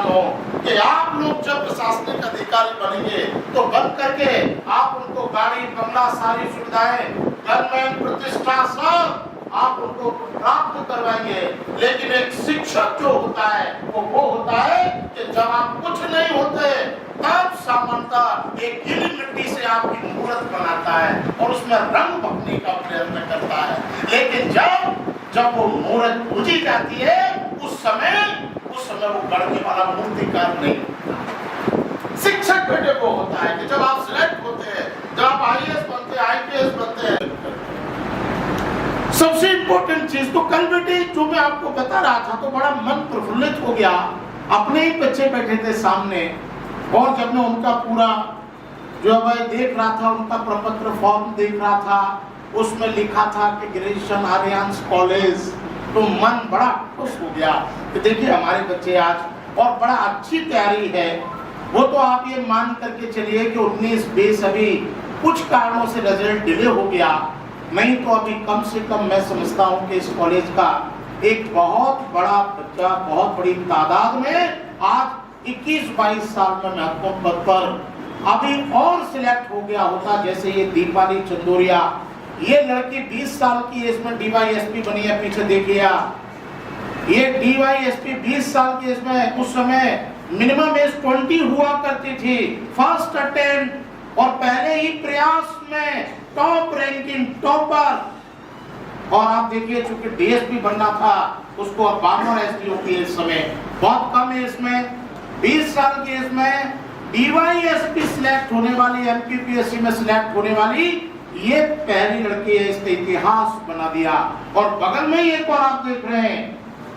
कि आप लोग जब प्रशासनिक अधिकारी बनेंगे तो बन करके आप उनको गाड़ी बंगला सारी सुविधाएं गवर्नमेंट प्रतिष्ठा सब आप उनको प्राप्त करवाएंगे। लेकिन एक शिक्षक जो होता है वो होता है कि जब आप कुछ नहीं होते तब सामान्यतः एक गीली मिट्टी से आपकी मूर्त बनाता है और उसमें रंग भरने का प्रयत्न करता है। लेकिन जब वो मूर्त पूजी जाती है उस समय वो गढ़ने वाला मूर्तिकार नहीं होता। शिक्षक बेटे को होता है कि जब आप सिलेक्ट होते हैं, जब आप आईएएस बनते हैं, आईपीएस बनते हैं। सबसे इंपॉर्टेंट चीज तो कल बेटे जो मैं आपको बता रहा था तो बड़ा मन प्रफुल्लित हो गया। अपने ही बच्चे बैठे थे सामने और जब मैं उनका पूरा जो मैं देख रहा था, उनका प्रपत्र फॉर्म देख रहा था, उसमें लिखा था कि ग्रेजुएशन आर्यन्स कॉलेज, तो मन बड़ा खुश हो गया कि देखिए हमारे बच्चे आज और बड़ा अच्छी तैयारी है। वो तो आप ये मान करके चलिए कि 19-20 अभी कुछ कारणों से रिजल्ट डिले हो गया, नहीं तो अभी कम से कम मैं समझता हूँ कि इस कॉलेज का एक बहुत बड़ा बच्चा बहुत बड़ी तादाद में आज 21-22 साल में महत्वपूर्ण पद पर अभी और सिलेक्ट हो गया होता। जैसे ये दीपाली चंदोरिया, ये लड़की 20 साल की एज में डीवाईएसपी बनी है, पीछे देखिए ये डीवाईएसपी 20 साल की एज में, उस समय मिनिमम एज 20 हुआ करती थी। फर्स्ट अटेम्प्ट और पहले ही प्रयास में टॉप रैंकिंग टॉपर। और आप देखिए चूंकि डीएसपी बनना था उसको अब 52 एसडीओ की एज समय बहुत कम एज में 20 साल की एज में डीवाईएसपी सिलेक्ट होने वाली, एमपीपीएससी में सिलेक्ट होने वाली ये पहली लड़की है। इसने इतिहास बना दिया। और बगल में ही एक और आप देख रहे हैं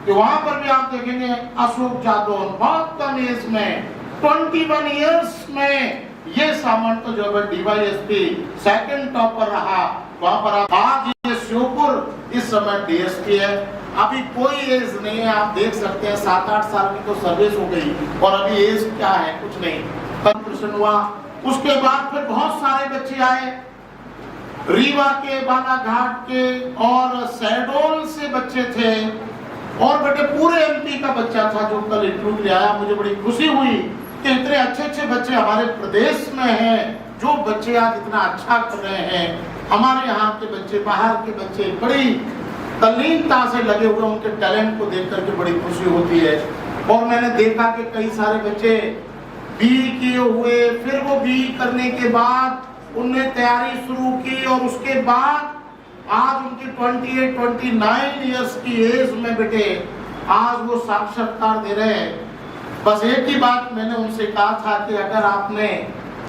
कि वहां पर भी आप देखेंगे अशोक जादव बहुत कम एज में 21 इयर्स में ये सामंत जो है डीवाईएसपी सेकंड टॉपर रहा। वहां पर आज ये श्योपुर इस समय डीएसपी है। अभी कोई एज नहीं है, आप देख सकते हैं 7-8 साल की तो सर्विस हो गई और अभी एज क्या है, कुछ नहीं। कंपटीशन हुआ, उसके बाद फिर बहुत सारे बच्चे आए, रीवा के, बालाघाट के और शहडोल से बच्चे थे और बेटे पूरे एमपी का बच्चा था जो कल इंटरव्यू ले आया। मुझे बड़ी खुशी हुई कि इतने अच्छे बच्चे हमारे प्रदेश में हैं, जो बच्चे आज इतना अच्छा कर रहे हैं। हमारे यहाँ के बच्चे, बाहर के बच्चे बड़ी तल्लीनता से लगे हुए, उनके टैलेंट को देख करके बड़ी खुशी होती है। और मैंने देखा कि कई सारे बच्चे बीई किए हुए, फिर वो बीई करने के बाद उनने तैयारी शुरू की और उसके बाद आज उनकी 28-29 इयर्स की एज में बेटे आज वो साक्षात्कार दे रहे हैं। बस एक ही बात मैंने उनसे कहा था कि अगर आपने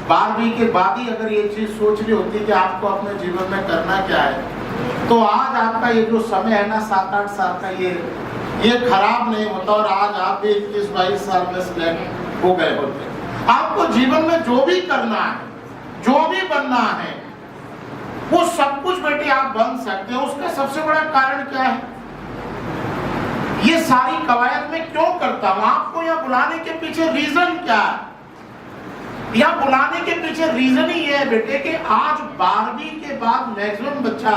12वीं के बाद ही अगर ये चीज सोच ली होती कि आपको अपने जीवन में करना क्या है, तो आज आपका ये जो समय है ना 7-8 साल का, ये खराब नहीं होता और आज आप भी 21-22 साल में सिलेक्ट हो गए होते। आपको जीवन में जो भी करना है, जो भी बनना है, वो सब कुछ बेटे आप बन सकते हैं। उसका सबसे बड़ा कारण क्या है, ये सारी कवायद में क्यों करता हूं, आपको यहाँ बुलाने के पीछे रीजन क्या है? यहाँ बुलाने के पीछे रीजन ही ये है बेटे कि आज 12वीं के बाद मैक्सिमम बच्चा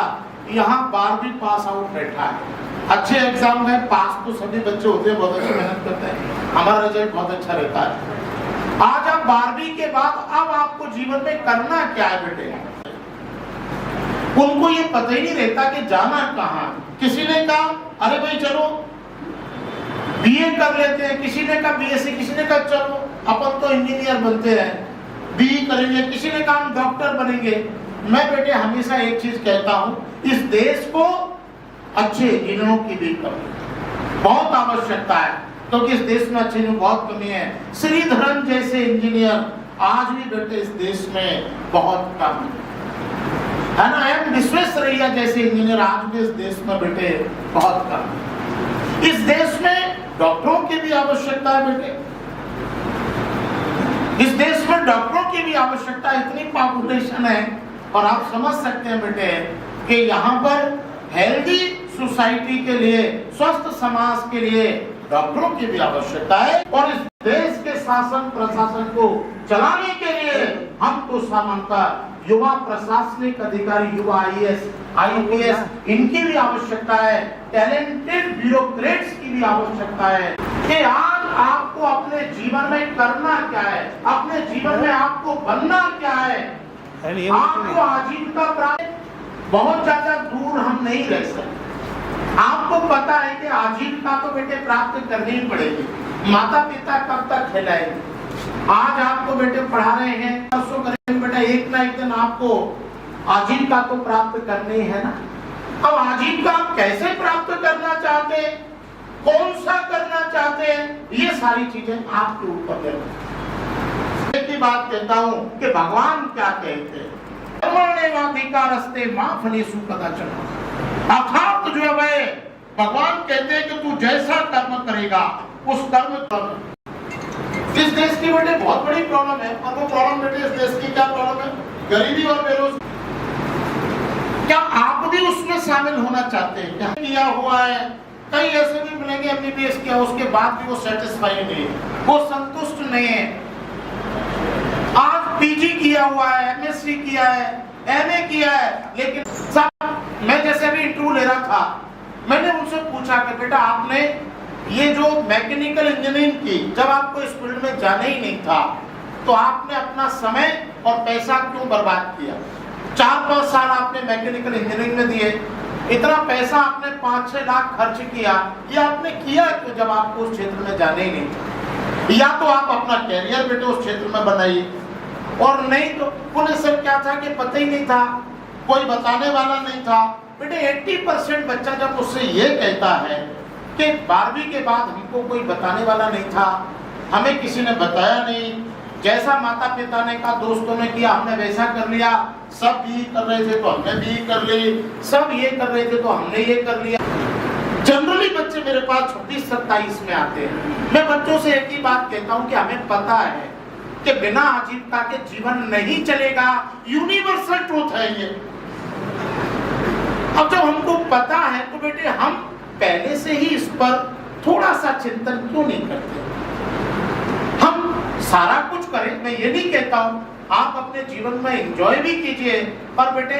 यहाँ 12वीं पास आउट बैठा है। अच्छे एग्जाम में पास तो सभी बच्चे होते हैं, बहुत अच्छी मेहनत करते हैं, हमारा रिजल्ट बहुत अच्छा रहता है। आज आप 12वीं के बाद अब आपको जीवन में करना क्या है बेटे, उनको ये पता ही नहीं रहता कि जाना कहाँ। किसी ने कहा अरे भाई चलो बीए कर लेते हैं, किसी ने कहा बीएससी, किसी ने कहा चलो अपन तो इंजीनियर बनते हैं बीई करेंगे, किसी ने कहा हम डॉक्टर बनेंगे। मैं बेटे हमेशा एक चीज कहता हूँ, इस देश को अच्छे इंजीनियरों की भी कमी बहुत आवश्यकता है, क्योंकि इस देश में अच्छे इंजीनियर बहुत कमी है। श्रीधरन जैसे इंजीनियर आज भी बेटे इस देश में बहुत कम है ना। एम विश्वेश्वरैया जैसे इंजीनियर आज भी इस देश में बेटे बहुत कम। इस देश में डॉक्टरों की भी आवश्यकता है बेटे, इस देश में डॉक्टरों की भी आवश्यकता, इतनी पॉपुलेशन है। और आप समझ सकते हैं बेटे कि यहाँ पर हेल्दी सोसाइटी के लिए, स्वस्थ समाज के लिए डॉक्टरों की भी आवश्यकता है। और इस देश के शासन प्रशासन को चलाने के लिए हम तो सामान्यतः युवा प्रशासनिक अधिकारी, युवा आईएएस, आईपीएस, इनकी भी आवश्यकता है, टैलेंटेड ब्यूरोक्रेट्स की भी आवश्यकता है कि आज आपको अपने जीवन में करना क्या है, अपने जीवन में आपको बनना क्या है, आपको आजीविका प्राप्त। बहुत ज्यादा दूर हम नहीं रह सकते। आपको पता है कि आजीविका तो बेटे प्राप्त करनी ही पड़ेगी। माता पिता कब तक खिलाएंगे? आज आपको बेटे पढ़ा रहे हैं, परसों करेंगे बेटा, एक ना एक दिन आपको आजीविका तो प्राप्त करनी है ना। अब आजीविका आप कैसे प्राप्त करना चाहते हैं, कौन सा करना चाहते हैं, ये सारी चीजें आपके ऊपर निर्भर। एक ही बात कहता हूं कि भगवान क्या कहते हैं, कर्मण्येवाधिकारस्ते मा फलेषु कदाचन। अर्थात जो है वह भगवान कहते हैं कि तू जैसा कर्म करेगा उस कर्म पर। इस देश की बेटे बहुत बड़ी प्रॉब्लम है, और वो प्रॉब्लम बेटे इस देश की क्या प्रॉब्लम है? गरीबी और बेरोजगारी। क्या आप भी उसमें शामिल होना चाहते हैं? क्या किया हुआ है? कई ऐसे भी मिलेंगे एमबीबीएस किया, उसके बाद भी वो सेटिस्फाई नहीं है, वो संतुष्ट नहीं है। आज पीजी किया हुआ है, एमएससी किया है, एमए किया है, लेकिन सब मैं जैसे भी इंटरव्यू ले रहा था, मैंने उनसे पूछा कि बेटा आपने ये जो मैकेनिकल इंजीनियरिंग की, जब आपको इस फील्ड में जाना ही नहीं था तो आपने अपना समय और पैसा क्यों बर्बाद किया? 4-5 साल आपने मैकेनिकल इंजीनियरिंग में दिए, इतना पैसा आपने 5-6 लाख खर्च किया, ये आपने किया क्यों जब आपको उस क्षेत्र में जाना ही नहीं था? या तो आप अपना कैरियर बेटे उस क्षेत्र में बनाइए, और नहीं तो पुलिस से क्या था कि पता ही नहीं था, कोई बताने वाला नहीं था। बेटे 80% बच्चा जब मुझसे ये कहता है कि 12वीं के बाद हमको कोई बताने वाला नहीं था, हमें किसी ने बताया नहीं, जैसा माता पिता ने कहा, दोस्तों ने किया, हमने वैसा कर लिया, सब ये कर रहे थे तो हमने भी कर ली, सब ये कर रहे थे तो हमने ये कर लिया। जनरली बच्चे मेरे पास 26-27 में आते हैं। मैं बच्चों से एक ही बात कहता हूँ कि हमें पता है कि बिना आजीविका के जीवन नहीं चलेगा, यूनिवर्सल ट्रूथ है ये। अब जब हमको पता है तो बेटे हम पहले से ही इस पर थोड़ा सा चिंतन क्यों नहीं करते? हम सारा कुछ करें, मैं ये नहीं कहता हूं, आप अपने जीवन में एंजॉय भी कीजिए, पर बेटे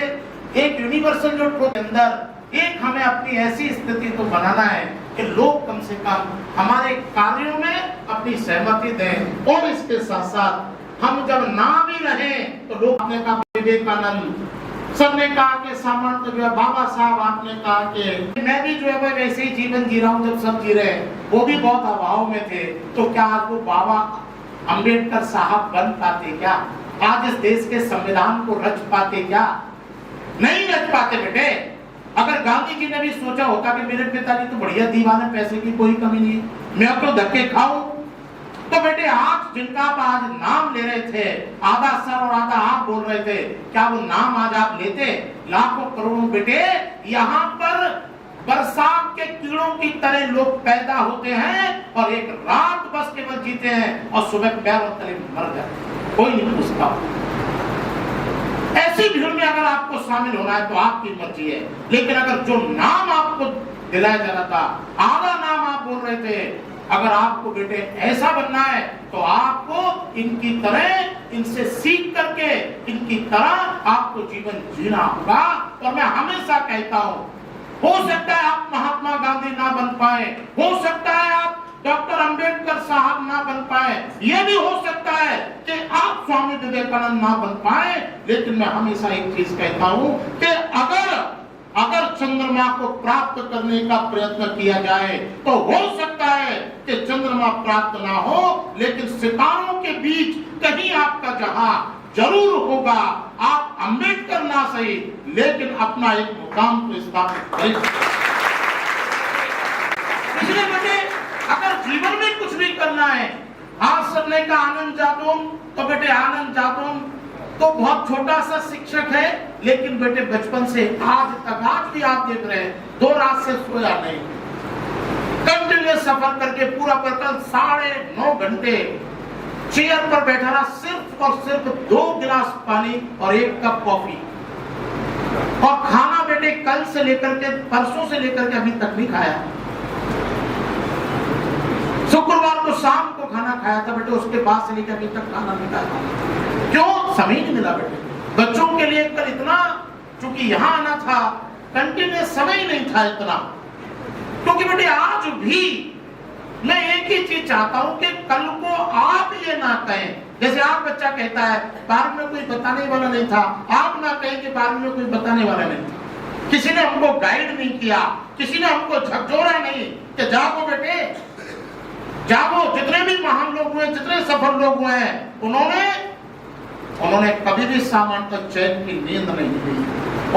एक यूनिवर्सल जो ट्रूथ अंदर एक हमें अपनी ऐसी स्थिति तो बनाना है कि लोग कम से कम हमारे कार्यों में अपनी सहमति दें। और इसके साथ साथ हम जब ना भी रहे तो लोग, आपने कहा विवेकानंद, सबने कहा कि सामर्थ्य जो है, बाबा साहब आपने कहा कि मैं भी जो है वैसे ही जीवन जी रहा हूँ जब सब जी रहे, वो भी बहुत अभाव में थे, तो क्या आज वो बाबा अंबेडकर साहब बन पाते क्या? आज इस देश के संविधान को रच पाते क्या? नहीं रच पाते बेटे। अगर गांधी जी ने भी सोचा होता कि मेरे पिताजी तो बढ़िया दीवाने, पैसे की कोई कमी नहीं है, मैं अपने धक्के खाऊं, तो बेटे आज जिनका आप आज नाम ले रहे थे, आधा सर और आधा आप बोल रहे थे, क्या वो नाम आज आप लेते? लाखों करोड़ों बेटे यहाँ पर बरसात के कीड़ों की तरह लोग पैदा होते हैं और एक रात बस केवल जीते हैं और सुबह पैरों तले मर जाते, कोई नहीं पूछता। ऐसी भीड़ में अगर आपको शामिल होना है तो आपकी मर्जी है, लेकिन अगर जो नाम आपको दिलाया जा रहा था, आधा नाम आप बोल रहे थे, अगर आपको बेटे ऐसा बनना है तो आपको इनकी तरह, इनसे सीख करके इनकी तरह आपको जीवन जीना होगा। और मैं हमेशा कहता हूं, हो सकता है आप महात्मा गांधी ना बन पाए, हो सकता है आप डॉक्टर अंबेडकर साहब ना बन पाए, यह भी हो सकता है कि आप स्वामी विवेकानंद ना बन पाए, लेकिन मैं हमेशा एक चीज कहता हूं कि अगर चंद्रमा को प्राप्त करने का प्रयत्न किया जाए तो हो सकता है कि चंद्रमा प्राप्त ना हो, लेकिन सितारों के बीच कहीं आपका जहाज जरूर होगा। आप अंबेडकर ना सही, लेकिन अपना एक मुकाम तो स्थापित करें। इसलिए बेटे अगर जीवन में कुछ भी करना है, आज सबने का आनंद जादून, तो बेटे आनंद जादून तो बहुत छोटा सा शिक्षक है, लेकिन बेटे बचपन से आज तक, आज भी आप देख रहे हैं, 2 रात से सोया नहीं, कंटिन्यूस सफर करके पूरा कल 9.5 घंटे चेयर पर बैठा रहा, सिर्फ और सिर्फ 2 गिलास पानी और 1 कप कॉफी, और खाना बेटे कल से लेकर के, परसों से लेकर के अभी तक नहीं खाया। शुक्रवार को शाम को खाना खाया था बेटे, उसके बाद से लेकर अभी तक खाना नहीं खाया। क्यों? समय नहीं मिला बेटे। बच्चों के लिए कल इतना, चूंकि यहाँ आना था, कंटिन्यूस समय नहीं था इतना। क्योंकि बेटे आज भी मैं एक ही चीज चाहता हूं कि कल को आप ये ना कहें, जैसे आप बच्चा कहता है 12वीं में कोई बताने वाला नहीं था, आप ना कहें कि 12वीं में कोई बताने वाला नहीं था, किसी ने हमको गाइड नहीं किया, किसी ने हमको झकझोरा नहीं कि जागो बेटे जागो। जितने भी महान लोग हुए, जितने सफल लोग हुए हैं, उन्होंने कभी भी सामान तक चैन की नींद नहीं ली,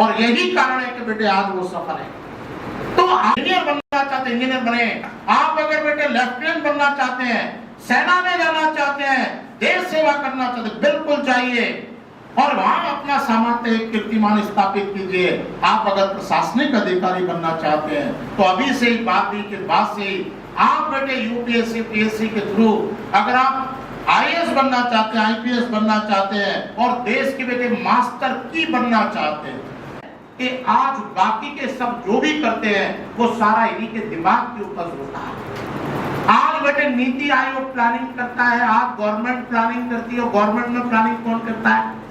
और यही कारण है कि बेटे आज वो सफल है। तो इंजीनियर बनना चाहते हैं, इंजीनियर बने। आप अगर बेटे लेफ्टिनेंट बनना चाहते हैं, सेना में जाना चाहते हैं, देश सेवा करना चाहते हैं, बिल्कुल जाइए और वहां अपना सामान्य कीर्तिमान स्थापित कीजिए। आप अगर प्रशासनिक अधिकारी बनना चाहते हैं तो अभी से ही बाद से ही आप बेटे यूपीएससी पीएससी के थ्रू, अगर आप आईएएस बनना चाहते हैं, आईपीएस बनना चाहते हैं और देश के बेटे मास्टर की बनना चाहते हैं, कि आज बाकी के सब जो भी करते हैं वो सारा इन्हीं के दिमाग के ऊपर होता है। आज बेटे नीति आयोग प्लानिंग करता है, आज गवर्नमेंट प्लानिंग करती है, गवर्नमेंट में प्लानिंग कौन करता है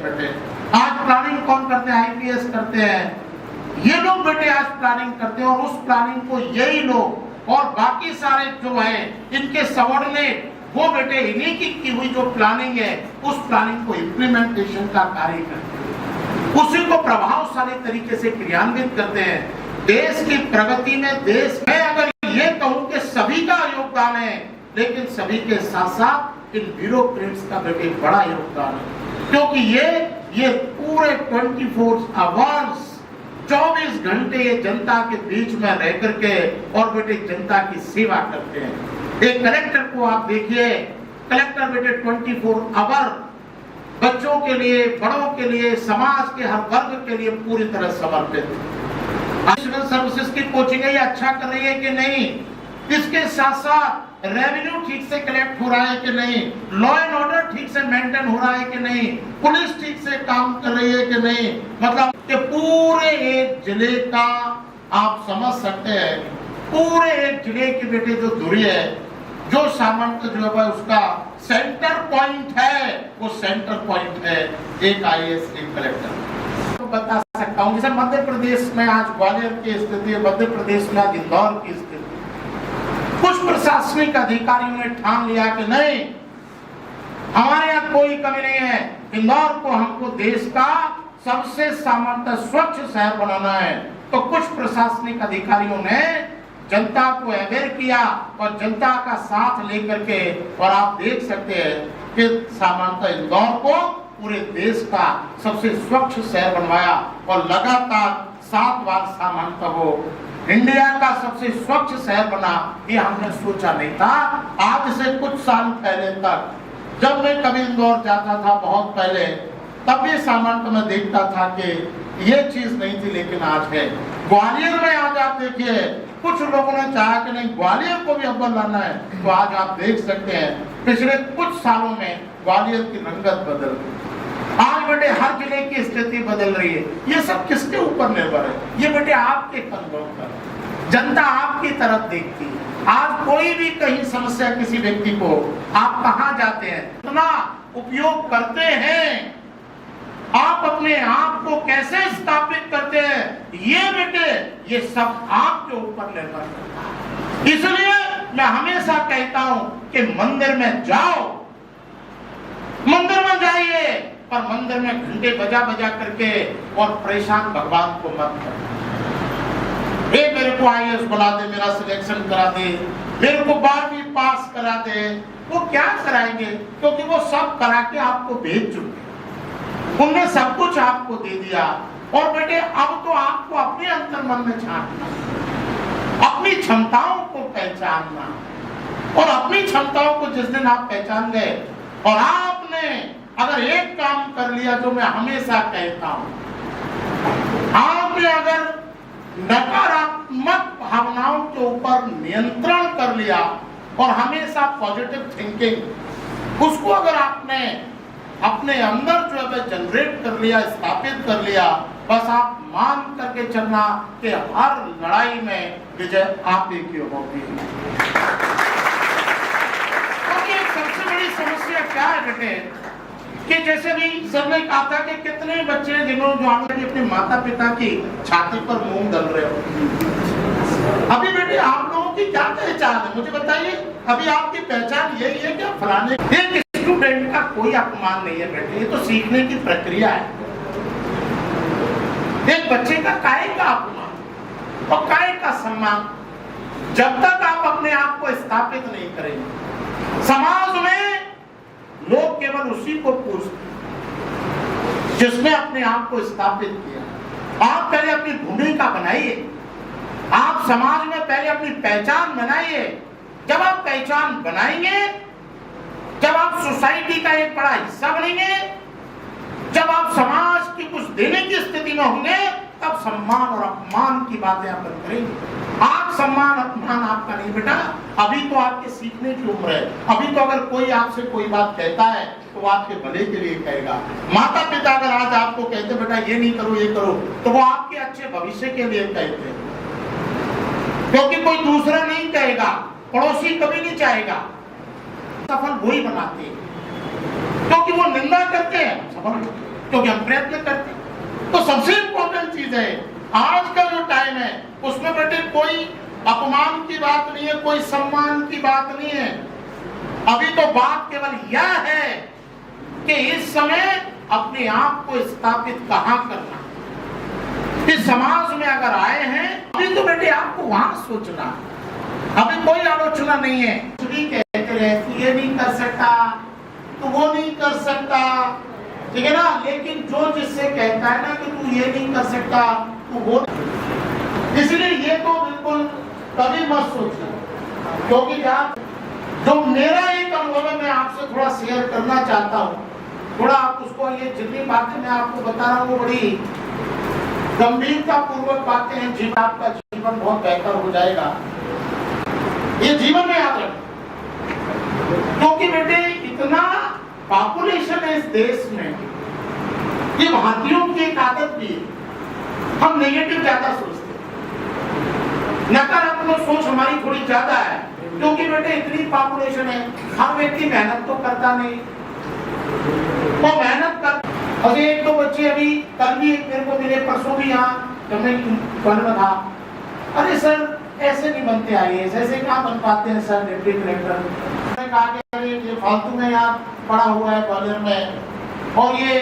बेटे? आज प्लानिंग कौन करते हैं? आईपीएस करते हैं। ये लोग बेटे आज प्लानिंग करते हैं, और उस प्लानिंग को यही लोग और बाकी सारे जो है इनके सबऑर्डिनेट, वो बेटे इन्हीं की हुई जो प्लानिंग है, उस प्लानिंग को इम्प्लीमेंटेशन का कार्य करते हैं, उसी को प्रभावशाली तरीके से क्रियान्वित करते हैं। देश की प्रगति में देश में अगर ये कहूं कि सभी का योगदान है, लेकिन सभी के साथ साथ इन ब्यूरोक्रेट्स का बेटे बड़ा योगदान है, क्योंकि ये पूरे 24 आवर्स 24 घंटे ये जनता के बीच में रह करके और बेटे जनता की सेवा करते हैं। एक कलेक्टर को आप देखिए, कलेक्टर बेटे 24 आवर बच्चों के लिए, बड़ों के लिए, समाज के हर वर्ग के लिए पूरी तरह समर्पित है। सिविल सर्विसेज की कोचिंग ये अच्छा कर रही है कि नहीं, इसके साथ साथ रेवेन्यू ठीक से कलेक्ट हो रहा है कि नहीं, लॉ एंड ऑर्डर ठीक से मेंटेन हो रहा है कि नहीं, पुलिस ठीक से काम कर रही है कि नहीं, मतलब कि पूरे एक जिले का आप समझ सकते हैं, पूरे एक जिले की बेटे जो दूरी है, जो सामंत जो है उसका सेंटर पॉइंट है, वो सेंटर पॉइंट है एक आईएएस एक कलेक्टर। तो बता सकता हूँ, जैसे मध्य प्रदेश में आज ग्वालियर की स्थिति है, मध्य प्रदेश में आज इंदौर की स्थिति, कुछ प्रशासनिक अधिकारियों ने ठान लिया कि नहीं, हमारे यहाँ कोई कमी नहीं है, इंदौर को हमको देश का सबसे सामान्य स्वच्छ शहर बनाना है। तो कुछ प्रशासनिक अधिकारियों ने जनता को अवेयर किया और जनता का साथ लेकर के, और आप देख सकते हैं कि सामान्यतः इंदौर को पूरे देश का सबसे स्वच्छ शहर बनवाया, और लगातार 7 बार सामान्यतः वो इंडिया का सबसे स्वच्छ शहर बना। ये हमने सोचा नहीं था। आज से कुछ साल पहले तक जब मैं कभी इंदौर जाता था, बहुत पहले, तब ये सामान्य मैं देखता था कि ये चीज नहीं थी, लेकिन आज है। ग्वालियर में आज आप देखिए, कुछ लोगों ने चाहा कि नहीं ग्वालियर को भी अव्वल लाना है, तो आज आप देख सकते हैं पिछले कुछ सालों में ग्वालियर की रंगत बदल गई। आज बेटे हर जिले की स्थिति बदल रही है। ये सब किसके ऊपर निर्भर है? ये बेटे आपके अनुभव पर, जनता आपकी तरफ देखती है। आज कोई भी कहीं समस्या किसी व्यक्ति को, आप कहाँ जाते हैं, इतना उपयोग करते हैं, आप अपने आप को कैसे स्थापित करते हैं, ये बेटे ये सब आपके ऊपर निर्भर करता है। इसलिए मैं हमेशा कहता हूं कि मंदिर में जाओ, मंदिर में जाइए, पर मंदिर में घंटे बजा बजा करके और परेशान भगवान को मत करो। मेरे को आईएएस बना दे, मेरा सिलेक्शन करा दे, मेरे को 12वीं पास करा दे, वो क्या कराएंगे? क्योंकि वो सब करा के आपको भेज चुके, उनने सब कुछ आपको दे दिया। और बेटे अब तो आपको अपने अंतर मन में झांकना, अपनी क्षमताओं को पहचानना, और अपनी क्षमताओं को जिस दिन आप पहचान गए और आपने अगर एक काम कर लिया, जो मैं हमेशा कहता हूं, आपने अगर नकारात्मक भावनाओं के ऊपर नियंत्रण कर लिया और हमेशा पॉजिटिव थिंकिंग उसको अगर आपने अपने अंदर जो है जनरेट कर लिया, स्थापित कर लिया, बस आप मान करके चलना कि हर लड़ाई में विजय आप ही की होगी। देखें कि जैसे भी सर ने कहा था कि कितने बच्चे हैं जिन्होंने जो अपने माता पिता की छाती पर मूंग दल रहे हो। अभी बेटे आप लोगों की क्या पहचान है मुझे बताइए, अभी आपकी पहचान यही है कि फलाने एक स्टूडेंट का कोई अपमान नहीं है बेटे, ये तो सीखने की प्रक्रिया है। एक बच्चे का काहे का अपमान और काहे का सम्मान, जब तक आप अपने आप को स्थापित नहीं करेंगे। समाज में लोग केवल उसी को पूछते जिसने अपने आप को स्थापित किया। आप पहले अपनी भूमिका बनाइए, आप समाज में पहले अपनी पहचान बनाइए। जब आप पहचान बनाएंगे, जब आप सोसाइटी का एक बड़ा हिस्सा बनेंगे, जब आप समाज की कुछ देने की स्थिति में होंगे, तब सम्मान और अपमान की बातें आप करेंगे। आप सम्मान अपमान आपका नहीं बेटा, अभी तो आपके सीखने की उम्र है। अभी तो अगर कोई आपसे कोई बात कहता है तो वो आपके भले के लिए कहेगा। माता पिता अगर आज आपको कहते बेटा ये नहीं करो ये करो, तो वो आपके अच्छे भविष्य के लिए कहते हैं, क्योंकि कोई दूसरा नहीं कहेगा, पड़ोसी कभी नहीं चाहेगा। सफल वही बनाते हैं, क्योंकि वो निंदा करते हैं, सफल क्योंकि हम प्रयत्न करते हैं। तो सबसे इम्पोर्टेंट चीज है आज का जो टाइम है उसमें बेटे कोई अपमान की बात नहीं है, कोई सम्मान की बात नहीं है। अभी तो बात केवल यह है कि इस समय अपने आप को स्थापित कहां करना। इस समाज में अगर आए हैं अभी तो बेटे आपको वहां सोचना, अभी कोई आलोचना नहीं है। कहते रहे तू ये नहीं कर सकता, तू वो नहीं कर सकता, ठीक है ना, लेकिन जो जिससे कहता है ना कि तू ये नहीं कर सकता तू वो, इसलिए ये तो बिल्कुल कभी मत सोचना। क्योंकि जो मेरा एक अनुभव है मैं आपसे थोड़ा शेयर करना चाहता हूँ, थोड़ा आप उसको, ये जितनी बातें मैं आपको बता रहा हूँ वो बड़ी गंभीरता पूर्वक बातें हैं, जीवन आपका जीवन बहुत बेहतर हो जाएगा। ये जीवन में याद रखें, क्योंकि बेटे इतना पॉपुलेशन है इस देश में, ये भारतीयों की एक आदत भी है, हम नेगेटिव ज्यादा सोचते हैं, नकारात्मक सोच हमारी थोड़ी ज्यादा है। क्योंकि बेटे इतनी पॉपुलेशन है, हर व्यक्ति मेहनत तो करता नहीं, वो मेहनत कर। और एक दो बच्चे अभी कल भी मेरे को मिले, परसों भी यहाँ जब मैं कॉलेज में था, अरे सर ऐसे नहीं बनते आईएएस, ऐसे कहाँ बन पाते हैं सर डिप्टी कलेक्टर। कहा कि ये फालतू में यहाँ पड़ा हुआ है ग्वालियर में, और ये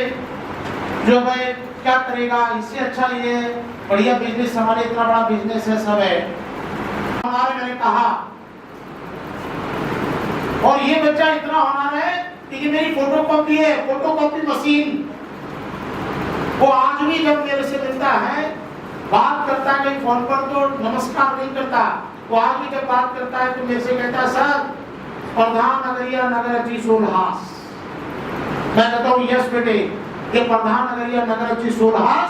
जो है क्या करेगा, इससे अच्छा ये बढ़िया बिजनेस, हमारे इतना बड़ा बिजनेस है सब है हमारे। मैंने कहा और ये बच्चा इतना होनहार है कि ये मेरी फोटोकॉपी है, फोटोकॉपी मशीन। वो आज भी जब मेरे से मिलता है, बात करता है कहीं फोन पर तो नमस्कार नहीं करता, वो आज भी जब बात करता है तो मेरे से कहता है सर प्रधान नगरिया नगर जी सोलहास। मैं कहता हूँ यस बेटे, ये प्रधान नगरिया नगर जी सोलहास,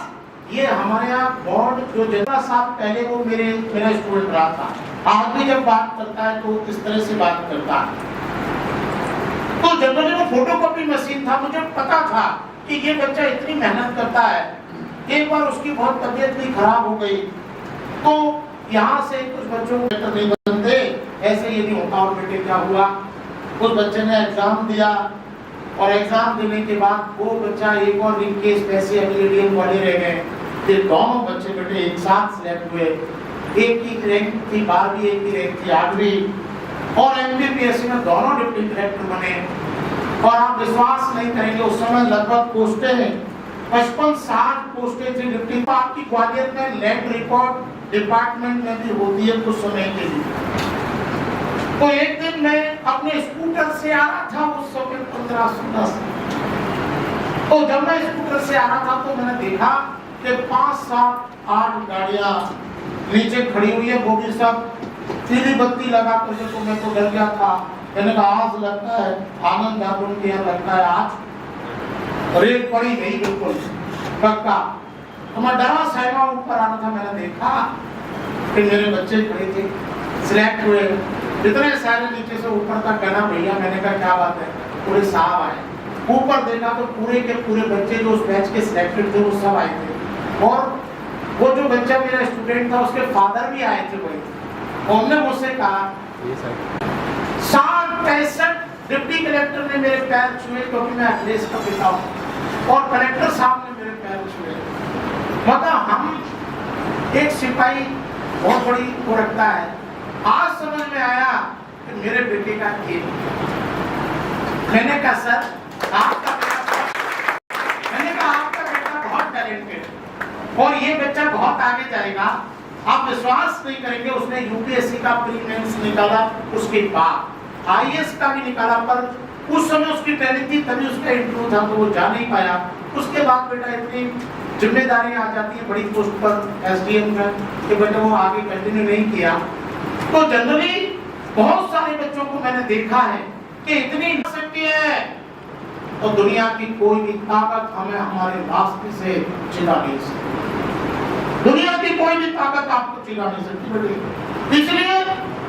ये हमारे यहाँ बोर्ड जो जितना साल पहले वो मेरा स्टूडेंट रहा था, आज भी जब बात करता है तो इस तरह से बात करता है। तो जनरली वो फोटोकॉपी मशीन था, मुझे पता था कि ये बच्चा इतनी मेहनत करता है। एक बार उसकी बहुत तबीयत भी खराब हो गई, तो यहाँ से कुछ बच्चों को नहीं बनते, ऐसे ये नहीं होता। और बेटे क्या हुआ, उस बच्चे ने एग्जाम दिया और एग्जाम देने के बाद वो बच्चा एक और रिंग के पैसे एमएलएडीएम वाले रह गए। फिर दोनों बच्चे बेटे एक साथ सिलेक्ट हुए, एक की रैंक थी 12वीं, एक की रैंक थी 8वीं, और एमपीपीएससी में दोनों डिप्टी कलेक्टर बने। और आप विश्वास नहीं करेंगे, उस समय लगभग पोस्टें 55-60 पोस्टें थी डिप्टी। आपकी ग्वालियर में लैंड रिकॉर्ड डिपार्टमेंट में भी होती है कुछ समय के लिए। तो एक दिन मैं अपने स्कूटर से आ रहा था, उस समय 15-16। तो जब मैं स्कूटर से आ रहा था तो मैंने देखा कि 5-7-8 गाड़ियां नीचे खड़ी हुई है, वो भी सब पीली बत्ती लगा कर। तो मैं तो डर गया था, मैंने कहा आज लगता है आनंद गार्डन के यहाँ लगता है आज रेत पड़ी गई बिल्कुल पक्का। तो मैं डरा सहमा ऊपर आना था, मैंने देखा कि मेरे बच्चे खड़े थे, सिलेक्ट हुए, जितने सारे नीचे से ऊपर तक गना भैया। मैंने कहा क्या बात है, पूरे साहब आए। ऊपर देखा तो पूरे के पूरे बच्चे जो उस बैच के सिलेक्टेड थे वो सब आए थे, और वो जो बच्चा मेरा स्टूडेंट था उसके फादर भी आए थे वही। उन्होंने मुझसे कहा 60-65 डिप्टी कलेक्टर ने मेरे पैर छुए क्योंकि मैं अखिलेश का पिता हूँ, और कलेक्टर साहब ने मेरे पैर छुए। मतलब हम एक सिपाही बहुत बड़ी वो रखता है। आज समझ में आया कि मेरे बेटे का खेल। मैंने कहा सर आपका बेटा, मैंने कहा आपका बेटा बहुत टैलेंटेड और ये बच्चा बहुत आगे जाएगा, आप विश्वास नहीं करेंगे। उसने यूपीएससी का प्री मेंस निकाला, उसके बाद आईएएस का भी निकाला, पर उस समय उसकी ट्रेनिंग थी तभी उसका इंटरव्यू था तो वो जा नहीं पाया। उसके बाद बेटा इतनी जिम्मेदारी आ जाती है बड़ी पोस्ट पर एसडीएम का कि बेटा वो आगे कंटिन्यू नहीं किया। तो जनरली बहुत सारे बच्चों को मैंने देखा है कि इतनी शक्ति है और दुनिया की कोई भी ताकत हमें हमारे रास्ते से चिढ़ा नहीं सकती। दुनिया की कोई भी ताकत आपको चिढ़ा नहीं सकती बेटे। इसलिए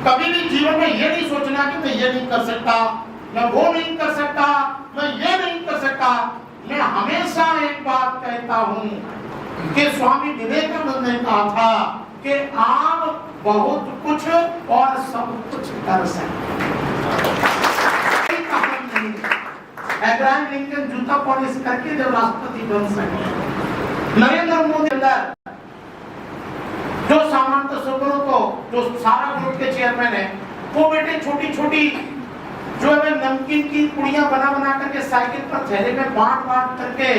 कभी भी जीवन में ये नहीं सोचना कि मैं ये नहीं कर सकता, मैं वो नहीं कर सकता, मैं ये नहीं कर सकता। मैं हमेशा एक बात कहता हूँ कि स्वामी विवेकानंद ने कहा था कि आप बहुत कुछ और सब कुछ कर सकते हैं। अब्राहम लिंकन जूता पॉलिश करके जब राष्ट्रपति बन सके, नरेंद्र मोदी अंदर जो सामंत सुब्रो को जो सारा ग्रुप के चेयरमैन है, वो बेटे छोटी छोटी जो है नमकीन की पुड़ियां बना बना करके साइकिल पर थैले में बांट बांट करके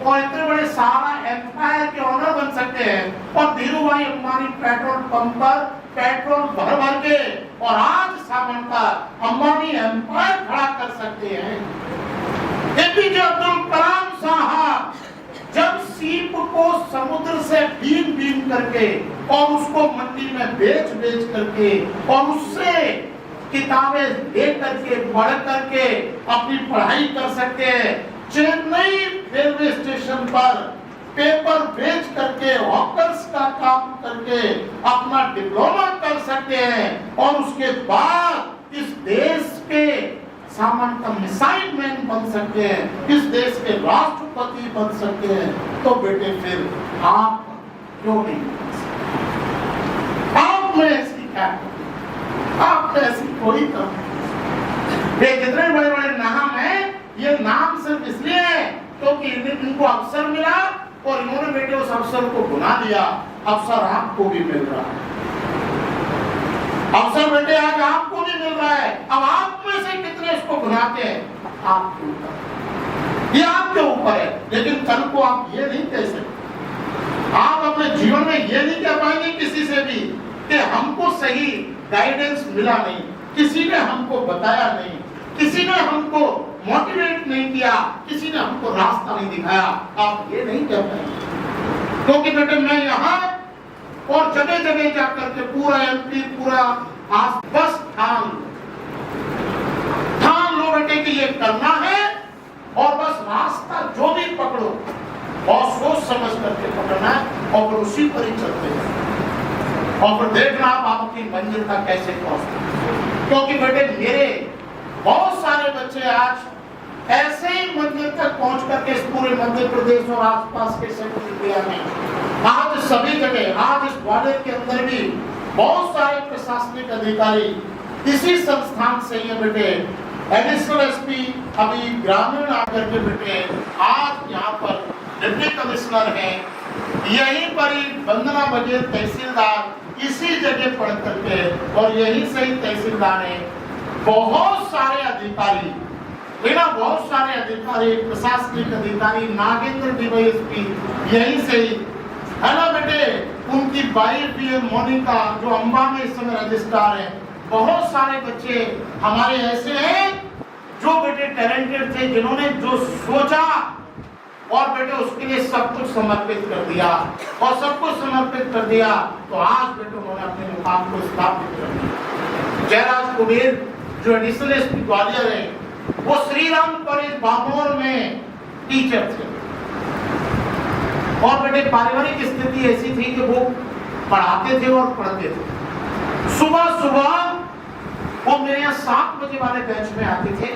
और इतने बड़े सारा एम्पायर के ओनर बन सकते हैं। और धीरूभाई अंबानी पेट्रोल पंप पर पेट्रोल भर भर के और आज सामंता अंबानी एम्पायर खड़ा कर सकते हैं। एपीजे अब्दुल कलाम साहब जब सीप को समुद्र से बीन बीन करके और उसको मंडी में बेच बेच करके और उससे किताबें ले करके पढ़ करके अपनी पढ़ाई कर सकते हैं, चेन्नई रेलवे स्टेशन पर पेपर बेच करके हॉकर्स का काम करके अपना डिप्लोमा कर सकते हैं और उसके बाद इस देश के सामान्य मिसाइल मैन बन सकते हैं, इस देश के राष्ट्रपति बन सकते हैं। तो बेटे फिर आप क्यों नहीं बन सकते? आप में ऐसी क्या, आप ऐसी कोई कम नहीं। ये जितने बड़े बड़े नाम हैं, ये नाम सिर्फ इसलिए है क्योंकि इनको अवसर मिला और इन्होंने बेटे उस अवसर को बुला दिया। अवसर आपको भी मिल रहा है, अवसर बेटे आज आपको भी मिल रहा है। अब आप में से कितने इसको बुलाते हैं, आपके ऊपर, ये आपके ऊपर है। लेकिन कल को आप ये नहीं कह सकते, आप अपने जीवन में ये नहीं कह पाएंगे किसी से भी कि हमको सही गाइडेंस मिला नहीं, किसी ने हमको बताया नहीं, किसी ने हमको मोटिवेट नहीं किया, किसी ने हमको रास्ता नहीं दिखाया। आप ये नहीं कह पाएंगे क्योंकि बेटे मैं यहाँ और जगह जगह जाकर के पूरा एमपी पूरा आस बस ठान लो बेटे कि ये करना है और बस रास्ता जो भी पकड़ो और सोच समझ करके पकड़ना है और फिर उसी पर ही चलते हैं और फिर देखना आप अपनी मंजिल तक कैसे पहुंचते। क्योंकि बेटे मेरे बहुत सारे बच्चे आज ऐसे ही मंदिर तक पहुंच करके इस पूरे मध्य प्रदेश और आसपास के सेंट्रल इंडिया में आज सभी जगह, आज इस ग्वालियर के अंदर भी बहुत सारे प्रशासनिक अधिकारी इसी संस्थान से ये बेटे एडिशनल एसपी अभी ग्रामीण आकर के बेटे आज यहाँ पर डिप्टी कमिश्नर हैं, यहीं पर ही वंदना बघेल तहसीलदार इसी जगह पढ़ करके और यहीं से ही तहसीलदार है। बहुत सारे अधिकारी बहुत सारे अधिकारी प्रशासनिक अधिकारी नागेंद्र डीवाईएसपी यहीं से ही है ना बेटे। उनकी वाइफ भी है मोनिका जो अंबा में इस समय रजिस्ट्रार है। बहुत सारे बच्चे हमारे ऐसे हैं जो बेटे टैलेंटेड थे, जिन्होंने जो सोचा और बेटे उसके लिए सब कुछ समर्पित कर दिया और सब कुछ समर्पित कर दिया तो आज बेटे उन्होंने अपने मुकाम को स्थापित कर दिया। जयराज कुबेर जो एडिशनल एसपी ग्वालियर है, वो श्री राम कॉलेज बामोर में टीचर थे और बेटे पारिवारिक स्थिति ऐसी थी कि वो पढ़ाते थे और पढ़ते थे। सुबह सुबह वो मेरे यहाँ 7 बजे वाले बैच में आते थे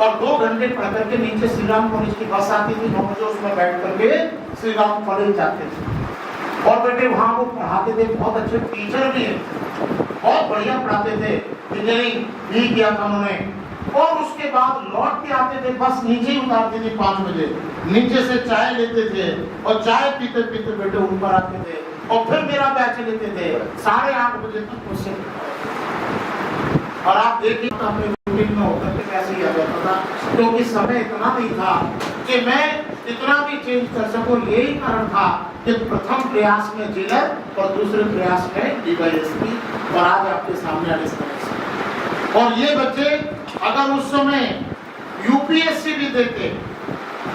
और 2 घंटे पढ़ करके नीचे श्री राम कॉलेज की बस आती थी, 9 बजे उसमें बैठ करके श्री राम कॉलेज जाते थे और बेटे वहाँ वो पढ़ाते थे। बहुत अच्छे टीचर भी हैं, बहुत बढ़िया पढ़ाते थे। इंजीनियरिंग भी किया था उन्होंने और उसके बाद लौट के आते थे, बस नीचे ही उतारते थे 5 बजे, नीचे से चाय लेते थे और चाय पीते पीते बेटे ऊपर आते थे और फिर मेरा बैच लेते थे 8:30 बजे तक मुझसे। और आप देखिए तो अपने रूटीन में होकर के कैसे ही आ जाता था, क्योंकि समय इतना नहीं था कि मैं इतना भी चेंज कर सकूं। यही कारण था कि प्रथम प्रयास में जेलर और दूसरे प्रयास में डीवाईएसपी और आज आपके सामने आने से। और ये बच्चे अगर उस समय यूपीएससी भी देते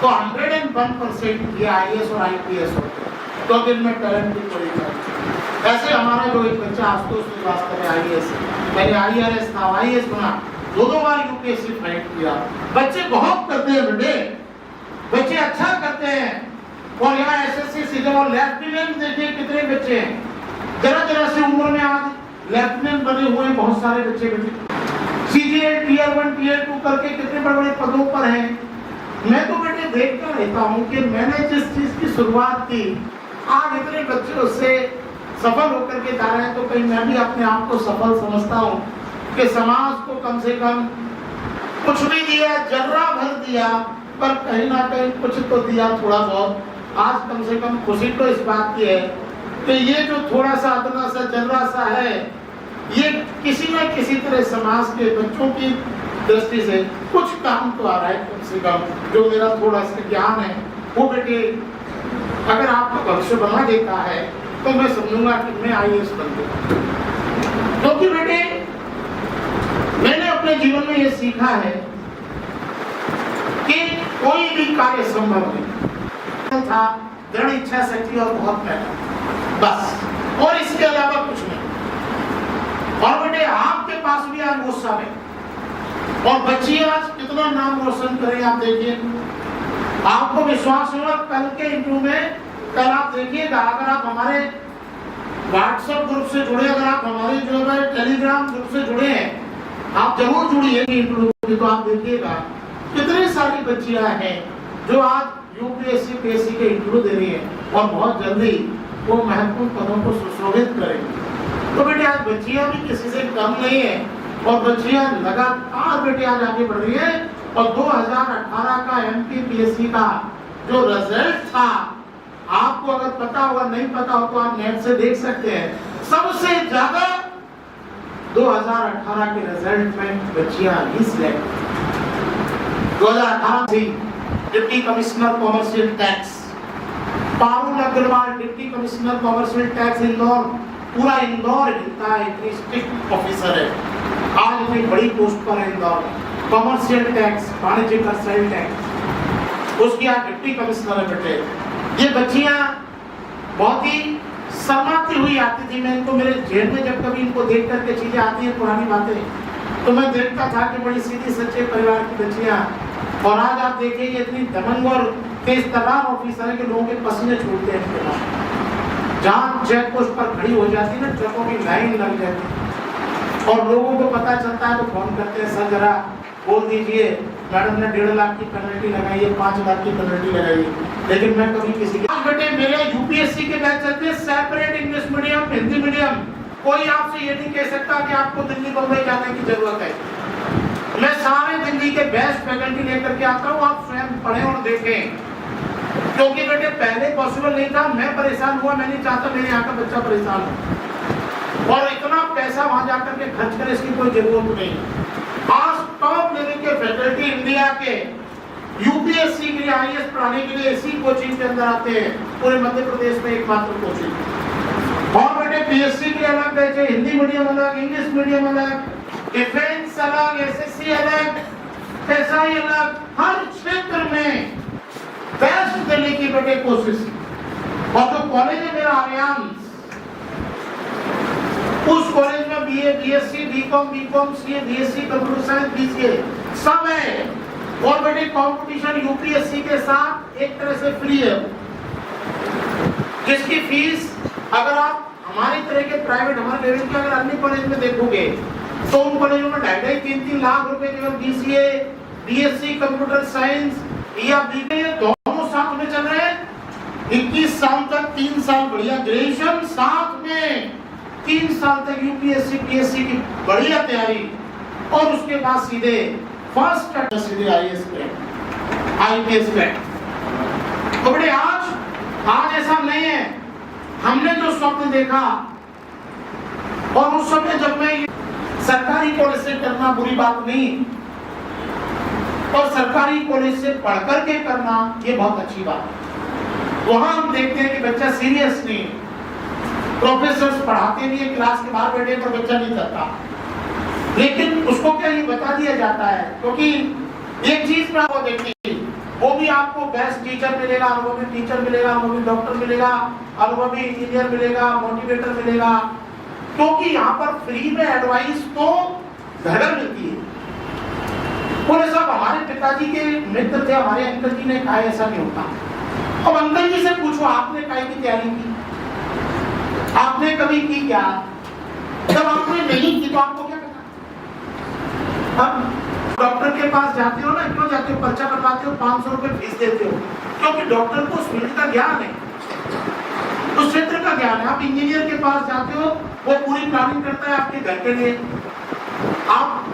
तो 101% ये आईएएस और आईपीएस होते, क्योंकि इनमें टैलेंट भी बड़ी था। ऐसे हमारा जो एक बच्चा आशुतोष श्रीवास्तव है आईएएस, पहले आईआरएस था, आईएएस बना, 2 बार यूपीएससी फाइट किया। बच्चे बहुत करते हैं बेटे, बच्चे अच्छा करते हैं। और यहाँ एसएससी सीजन और लेफ्टिनेंट देखिए कितने बच्चे हैं, जरा सी उम्र में आज लेफ्टिनेंट बने हुए बहुत सारे बच्चे बेटे। सीजीएल टीयर 1 टीयर 2 करके कितने बड़े बड़े पदों पर हैं। मैं तो बेटे देखता रहता हूँ कि मैंने जिस चीज की शुरुआत की आज इतने बच्चे उससे सफल होकर के जा रहे हैं, तो कहीं मैं भी अपने आप को सफल समझता हूँ कि समाज को कम से कम कुछ भी दिया, जर्रा भर दिया, पर कहीं ना कहीं कुछ तो दिया थोड़ा बहुत। आज कम से कम खुशी तो इस बात की है कि ये जो थोड़ा सा अदना सा जर्रा सा है, ये किसी न किसी तरह समाज के बच्चों की दृष्टि से कुछ काम तो आ रहा है। कम से कम जो मेरा थोड़ा सा ज्ञान है वो बेटे अगर आपका भविष्य बना देता है तो मैं समझूंगा कि मैं आईएएस बन गया। क्योंकि बेटे मैंने अपने जीवन में ये सीखा है कि कोई भी कार्य संभव नहीं था, दृढ़ इच्छा शक्ति और बहुत मेहनत, बस, और इसके अलावा कुछ नहीं। और बेटे आपके पास भी आज वो सब है और बच्ची आज कितना नाम रोशन करें आप देखिए। आपको विश्वास होगा कल के इंटरव्यू में, कल आप देखिएगा, अगर आप हमारे व्हाट्सएप ग्रुप से जुड़े, अगर आप हमारे जो है टेलीग्राम ग्रुप से जुड़े हैं, आप जरूर जुड़िए इंटरव्यू, तो आप देखिएगा कितनी सारी बच्चियां हैं जो आज यूपीएससी पीएससी के इंटरव्यू दे रही हैं और बहुत जल्दी वो महत्वपूर्ण पदों को सुशोभित करेंगे। तो बेटे आज बच्चियां भी किसी से कम नहीं है और बच्चियां लगातार बेटे आज आगे बढ़ रही है। और 2018 का एमपीपीएससी का जो रिजल्ट था, आपको अगर पता होगा, नहीं पता हो तो आप नेट से देख सकते हैं, सबसे ज्यादा 2018 के रिजल्ट में बच्चियां ही सिलेक्ट। 2018 से deputy commissioner commercial tax Parul Agarwal, deputy commissioner commercial tax Indore, पूरा इंदौर हिलता है, इतनी स्ट्रिक्ट ऑफिसर है, आज इतनी बड़ी पोस्ट पर है इंदौर। कॉमर्शियल टैक्स, वाणिज्यिक कर सेल टैक्स, उसकी आज डिप्टी कमिश्नर है बेटे। ये बच्चियां बहुत ही शर्माती हुई आती थी, मैं इनको मेरे जेल में जब कभी इनको देख करके चीजें आती है पुरानी बातें, तो मैं देखता था कि बड़ी सीधी सच्चे परिवार की बच्चियां। और आज आप देखिए ये इतनी दबंग और तेज तर्रार ऑफिसर है कि लोगों के पसीने छूटते हैं इनके पास। जहाँ चेक पोस्ट पर खड़ी हो जाती है ना, ट्रकों की लाइन लग जाती और लोगों को पता चलता है तो फोन करते हैं, सर जरा बोल दीजिए मैडम ने 1.5 लाख की पेनल्टी लगाई है, 5 लाख की पेनल्टी लगाई है। लेकिन मैं कभी किसी के बेटे मेरे यूपीएससी के बैच चलते हैं separate English medium, Hindi medium. कोई आपसे ये नहीं कह सकता कि आपको दिल्ली बम्बई जाने की जरूरत है। मैं सारे दिल्ली के बेस्ट फैकल्टी लेकर के आता हूँ, आप स्वयं पढ़ें और देखें। क्योंकि बेटे पहले पॉसिबल नहीं था, मैं परेशान हुआ, मैं नहीं चाहता मेरे यहाँ का बच्चा परेशान हो और इतना पैसा वहां जाकर के खर्च करे, इसकी कोई जरूरत नहीं। आज टॉप लेवल के फैकल्टी इंडिया के यूपीएससी के लिए, आईएएस पढ़ाने के लिए इसी कोचिंग के अंदर आते हैं, पूरे मध्य प्रदेश में एकमात्र कोचिंग। और बेटे पीएससी के अलग बैच है, हिंदी मीडियम अलग, इंग्लिश मीडियम अलग, डिफेंस अलग, एसएससी अलग, एसआई अलग, हर क्षेत्र में बेस्ट देने की बेटे कोशिश। और जो कॉलेज है मेरा आर्यान, उस कॉलेज में BA, BSc, BCom, CA, BSc, computer science, BCA सब है। और बेटे कंपटीशन यूपीएससी के साथ एक तरह से फ्री है, जिसकी फीस अगर आप हमारी तरह के प्राइवेट, हमारे लेवल के अगर अन्य कॉलेज में देखोगे तो उन कॉलेजों में 2.5-3 लाख रुपए केवल बीसीए, बीएससी कंप्यूटर साइंस या बीए दोनों साथ में चल रहे हैं। 21 साल तक 3 साल बढ़िया ग्रेजुएशन, साथ में 3 साल तक यूपीएससी पीएससी की बढ़िया तैयारी और उसके बाद सीधे फर्स्ट सीधे IAS पे, IPS पे। तो बड़े आज ऐसा नहीं है। हमने जो स्वप्न देखा, और उस समय जब मैं सरकारी कॉलेज से करना बुरी बात नहीं, और सरकारी कॉलेज से पढ़कर के करना ये बहुत अच्छी बात है। वहां हम देखते हैं कि बच्चा सीरियस नहीं, प्रोफेसर पढ़ाते भी है, क्लास के बाहर बैठे पर बच्चा नहीं करता, लेकिन उसको क्या ये बता दिया जाता है, क्योंकि एक चीज में आपको देखिए, वो भी आपको बेस्ट टीचर मिलेगा, अनुभवी टीचर मिलेगा, अनुभवी डॉक्टर मिलेगा, अनुभवी इंजीनियर मिलेगा, मोटिवेटर मिलेगा, क्योंकि यहाँ पर फ्री में एडवाइस तो धड़क मिलती है। बोले साहब हमारे पिताजी के मित्र थे, हमारे अंकल जी ने कहा ऐसा नहीं होता। अब अंकल जी से पूछो, आपने काय की तैयारी की? आपने कभी की क्या? जब आपने नहीं की तो आपको क्या पता? अब डॉक्टर के पास जाते हो ना, क्यों जाते हो? पर्चा बनवाते हो, 500 रुपए फीस देते हो, क्योंकि डॉक्टर को उस फील्ड का ज्ञान है, उस क्षेत्र का ज्ञान है। आप इंजीनियर के पास जाते हो, वो पूरी प्लानिंग करता है आपके घर के लिए। आप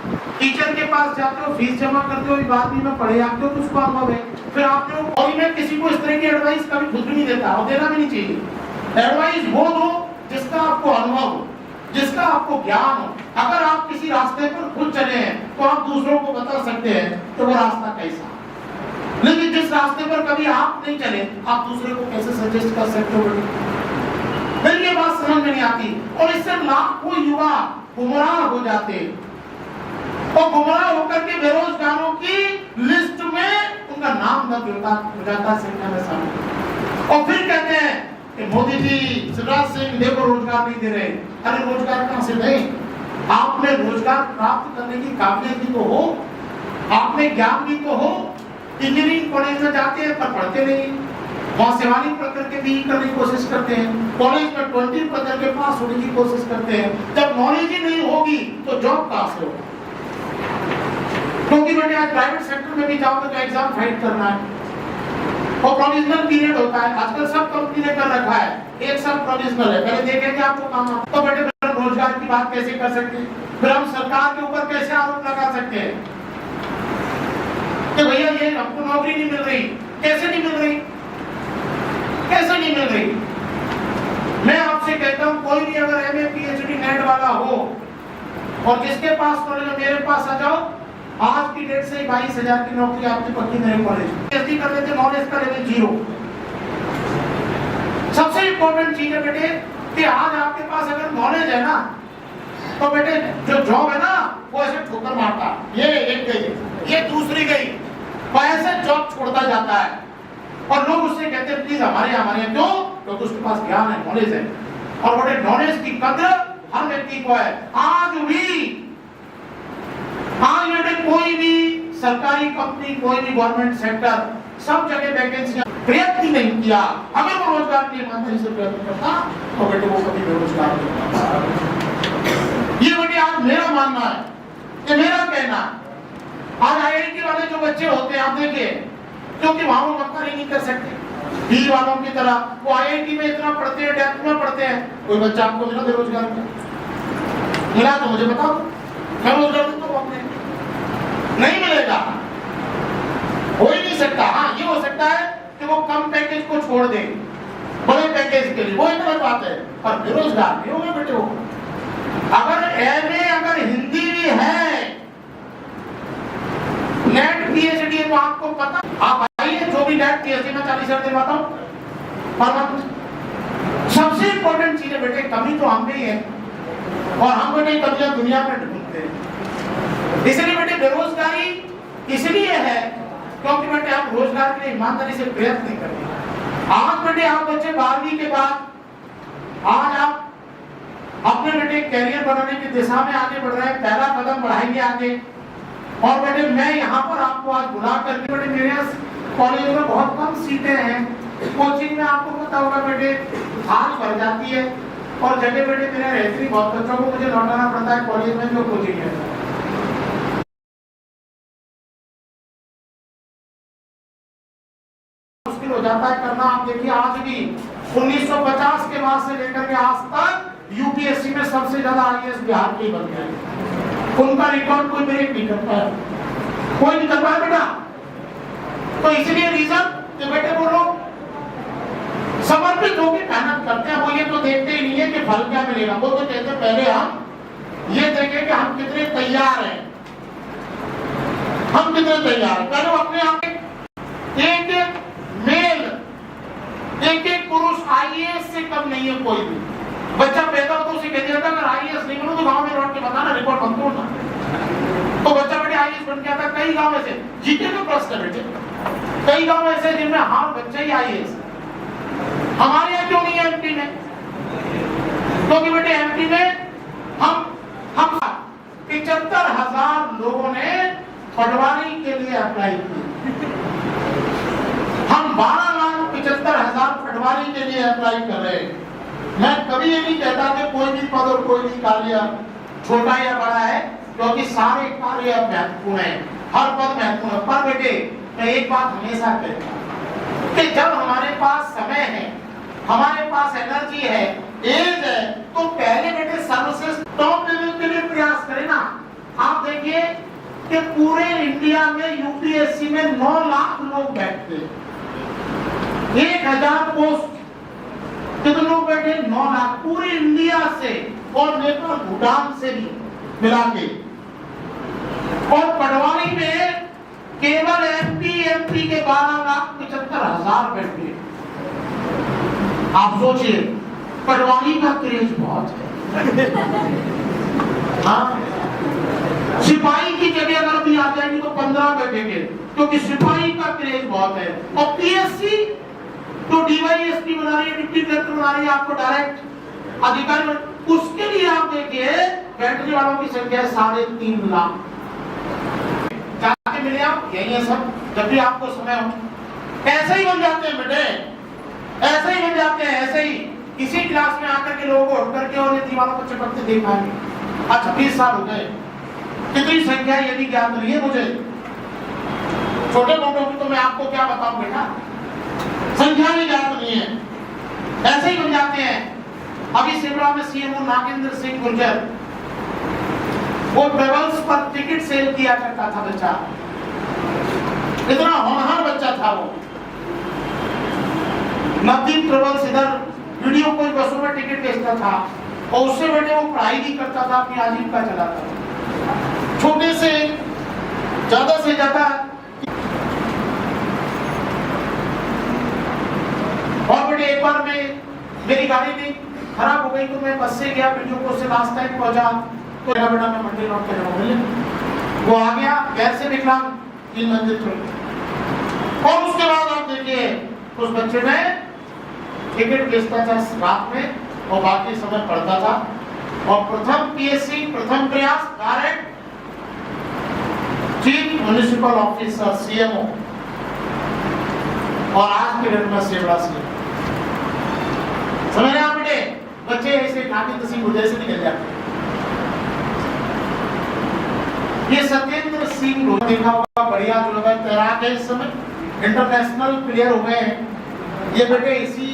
टीचर के पास जाते हो, फीस जमा करते हो, बाद में पढ़े आते हो तो उसको अनुभव है। फिर आपने और मैं किसी को इस तरह की एडवाइस कभी खुद भी नहीं देता, और देना भी नहीं चाहिए। एडवाइस वो दो जिसका आपको अनुभव हो, जिसका आपको ज्ञान हो। अगर आप किसी रास्ते पर खुद चले हैं तो आप दूसरों को बता सकते हैं तो वो रास्ता कैसा, लेकिन जिस रास्ते पर कभी आप नहीं चले, आप दूसरे को कैसे सजेस्ट कर सकते हो? फिर ये बात समझ में नहीं आती, और इससे लाखों युवा गुमराह हो जाते, और गुमराह होकर के बेरोजगारों की लिस्ट में उनका नाम दर्ज हो जाता संख्या में शामिल। और फिर कहते हैं कि मोदी जी, शिवराज सिंह देखो रोजगार नहीं दे रहे। अरे रोजगार कहां से दें? आपने रोजगार प्राप्त करने की काबिलियत भी तो हो, आपने ज्ञान भी तो हो। इंजीनियरिंग कॉलेज में जाते हैं पर पढ़ते नहीं, वहां सेवानिक पढ़ करके भी करने की कोशिश करते हैं, कॉलेज में 20 पढ़ करके पास होने की कोशिश करते हैं। जब नॉलेज ही नहीं होगी तो जॉब कहां से होगा? क्योंकि बेटे आज प्राइवेट सेक्टर में भी जाओगे तो एग्जाम फाइट करना है, और प्रोविजनल पीरियड होता है। आजकल सब कंपनी ने कर रखा है, एक साल प्रोविजनल है, पहले देखेंगे आपको काम। तो बेटे रोजगार की बात कैसे कर सकते हैं? फिर हम सरकार के ऊपर कैसे आरोप लगा सकते हैं कि भैया ये आपको नौकरी नहीं मिल रही? कैसे नहीं मिल रही? कैसे नहीं मिल रही? मैं आपसे कहता हूं, कोई भी अगर MA PhD नेट वाला हो और जिसके पास नॉलेज, मेरे पास आ जाओ, आज की डेट से 22,000 की नौकरी आपकी पक्की नहीं। कॉलेज PhD कर लेते, नॉलेज का लेवल 0। सबसे इंपॉर्टेंट चीज है बेटे कि आज आपके पास अगर नॉलेज है ना, तो बेटे जो जॉब है ना वो ऐसे ठोकर मारता, ये एक गई, ये दूसरी गई, वो ऐसे जॉब छोड़ता जाता है। और लोग उससे कहते हैं प्लीज हमारे क्यों? क्योंकि उसके पास ज्ञान है, नॉलेज है, और बड़े नॉलेज की कदर हर व्यक्ति को है। आज बेटे कोई भी सरकारी कंपनी, कोई भी गवर्नमेंट सेक्टर, सब जगह वैकेंसी प्रयत्न नहीं किया। अगर वो रोजगार के लिए ईमानदारी से प्रयत्न करता तो बेटे वो कभी बेरोजगार नहीं होता। ये बेटे आज मेरा मानना है, ये मेरा कहना। आज IIT वाले जो बच्चे होते हैं, आप देखिए, क्योंकि वहां वो मक्कारी नहीं कर सकते डी वालों की तरह, वो IIT में इतना पढ़ते हैं, डेप्थ में पढ़ते हैं। कोई बच्चा आपको मिला बेरोजगार का? मिला तो मुझे बताओ, मैं रोजगार तो अपने नहीं मिलेगा, हो ही नहीं सकता। हाँ, ये हो सकता है कि वो कम पैकेज को छोड़ दे बड़े पैकेज के लिए, वो एक अलग बात है, पर बेरोजगार नहीं होंगे बेटे। वो अगर MA अगर हिंदी भी है, नेट PhD है, तो आपको पता, आप आइए जो भी नेट PhD में 40,000 दिलवाता हूं पर मंथ। सबसे इंपॉर्टेंट चीज है बेटे, कमी तो हम में ही है, और हम बेटे कमियां दुनिया में ढूंढते हैं। इसलिए बेटे बेरोजगारी इसलिए है क्योंकि बेटे आप रोजगार के लिए ईमानदारी से प्रयत्न नहीं करते। आज बेटे आप बच्चे 12वीं के बाद आज आप अपने बेटे कैरियर बनाने की दिशा में आगे बढ़ रहे हैं, पहला कदम बढ़ाएंगे आगे। और बेटे मैं यहाँ पर आपको आज बुला करके, बेटे मेरे कॉलेज में बहुत कम सीटें हैं, कोचिंग में आपको पता होगा बेटे हाथ भर जाती है, और जगह बेटे मेरे रहती, बहुत बच्चों को मुझे लौटाना पड़ता है कॉलेज में जो कोचिंग है। मुश्किल हो जाता है करना। आप देखिए आज भी 1950 के बाद से लेकर के आज तक UPSC में सबसे ज्यादा IAS बिहार के ही बन गए। उनका रिकॉर्ड कोई ब्रेक नहीं करता है, कोई नहीं कर पाया बेटा। तो इसलिए रीजन कि बेटे वो लोग समर्पित होकर मेहनत करते हैं, वो ये तो देखते ही नहीं है कि फल क्या मिलेगा, वो तो कहते पहले हम ये देखें कि हम कितने तैयार हैं, हम कितने तैयार हैं। पहले वो अपने आप एक एक मेल, एक एक पुरुष आईएएस से कम नहीं है कोई भी। बच्चा पैदा हो तो उसे कह दिया था अगर आईएएस नहीं बनो तो गांव में लौट के बताना, रिपोर्ट बंद करना। तो बच्चा बेटे आईएएस बन गया था। कई गांव ऐसे जीके का प्रश्न बेटे, कई गांव ऐसे जिनमें हाँ बच्चा ही आईएएस। हमारे यहाँ क्यों नहीं है एमपी में? क्योंकि बेटे एमपी में हम 75,000 लोगों ने पटवारी के लिए अप्लाई किया। हम 12,75,000 पटवारी के लिए अप्लाई कर रहे हैं। मैं कभी ये नहीं कहता कि कोई भी पद और कोई भी कार्य छोटा या बड़ा है, क्योंकि सारे कार्य महत्वपूर्ण है, हर पद महत्वपूर्ण है। पर बेटे मैं एक बात हमेशा कहता हूं कि जब हमारे पास समय है, हमारे पास एनर्जी है, एज है, तो पहले बेटे सर्वश्रेष्ठ टॉप लेवल के लिए प्रयास करें ना। आप देखिए कि पूरे इंडिया में यूपीएससी में 9 लाख लोग बैठते हैं, 1,000 पोस्ट, कितने लोग बैठे? 9 लाख पूरे इंडिया से और नेपाल भूटान से भी मिला के। और पटवारी में केवल एमपी के 12,75,000 बैठे। आप सोचिए पटवारी का क्रेज बहुत है। हाँ, सिपाही की जगह अगर भी आ जाएगी तो 15 बैठेंगे, क्योंकि सिपाही का क्रेज बहुत है। और पीएससी तो डीवाईएसपी बना रही है, डिप्टी कलेक्टर बना रही है, आपको डायरेक्ट अधिकारी, उसके लिए आप देखिए बैठने वालों की संख्या 3.5 लाख। जाके मिले आप, यही है सब। जब भी आपको समय हो ऐसे ही बन जाते हैं बेटे, ऐसे ही बन जाते हैं, ऐसे ही इसी क्लास में आकर के लोगों को उठ करके और दीवारों पर चिपकते देखा है। आज 26 साल हो गए, कितनी संख्या यदि ज्ञात नहीं है मुझे, छोटे मोटों की तो मैं आपको क्या बताऊं बेटा, संख्या भी ज्ञात नहीं है, ऐसे ही बन जाते हैं। अभी शिमला में सीएमओ नागेंद्र सिंह गुर्जर, वो ट्रेवल्स पर टिकट सेल किया करता था बच्चा, इतना होनहार बच्चा था वो। नवदीप ट्रेवल्स इधर वीडियो कोई बसों में टिकट बेचता था और उससे बेटे वो पढ़ाई भी करता था, अपनी आजीविका चलाता था। छोटे से ज्यादा और बेटे एक बार में मेरी गाड़ी भी खराब हो गई तो मैं बस से गया, वीडियो को से लास्ट टाइम पहुंचा तो बेटा मैं मंदिर लौट के जाऊंगा। वो आ गया, घर से निकला 3 मंजिल चढ़, और उसके बाद आप देखिए उस बच्चे ने टिकट बेचता था रात में और बाकी समय पढ़ता था। और प्रथम पीएससी प्रथम प्रयास direct chief municipal officer CMO, और आज के डेट में सेवड़ा से समझ रहे आप बेटे, बच्चे ऐसे नागेंद्र सिंह गुर्जर से निकल जाते। ये सत्येंद्र सिंह देखा होगा, बढ़िया जो है तैराक है, इस समय इंटरनेशनल प्लेयर हो गए हैं ये बेटे। इसी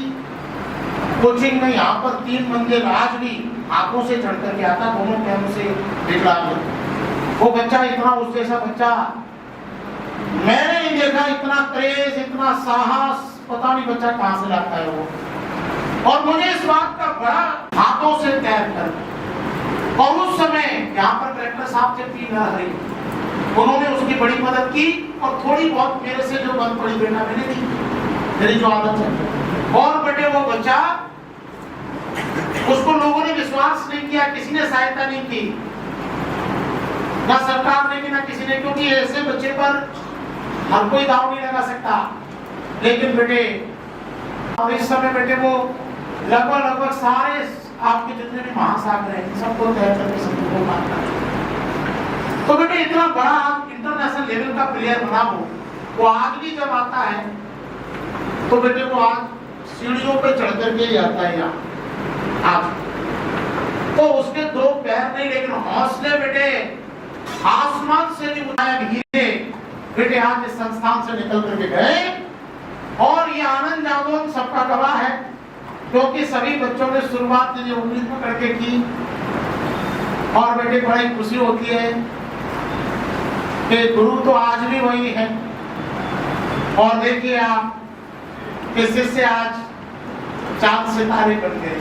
कोचिंग में यहाँ पर 3 मंजिल आज भी आंखों से चढ़ करके आता, दोनों पैरों से निकला। वो बच्चा इतना, उस जैसा बच्चा मैंने नहीं देखा, इतना क्रेज, इतना साहस, पता नहीं बच्चा कहां से लाता है वो। और मुझे इस बात का बड़ा हाथों से तैर कर, और उस समय यहाँ पर कलेक्टर साहब से पी रही, उन्होंने उसकी बड़ी मदद की और थोड़ी बहुत मेरे से जो बंद पड़ी बेटा मैंने दी, मेरी जो आदत है। और बेटे वो बच्चा, उसको लोगों ने विश्वास नहीं किया, किसी ने सहायता नहीं की, ना सरकार ने की ना किसी ने, क्योंकि ऐसे बच्चे पर हर कोई दाव नहीं लगा सकता। लेकिन बेटे और इस समय बेटे वो लगभग सारे आपके जितने भी महासागर हैं सबको तय करके सबको मारता है। तो बेटे इतना बड़ा इंटरनेशनल लेवल का प्लेयर बना वो आज भी जब आता है तो बेटे वो आज सीढ़ियों पे चढ़ करके ही आता है यहाँ आज। तो उसके 2 पैर नहीं, लेकिन हौसले बेटे आसमान से भी उठाया हीरे बेटे आज इस संस्थान से निकल करके गए। और ये आनंद जागरण सबका गवाह है, क्योंकि सभी बच्चों ने शुरुआत में उंगली पकड़ के की, और बेटे बड़ी खुशी होती है कि गुरु तो आज भी वही है। और देखिए आप कि शिष्य आज चांद सितारे बन गए।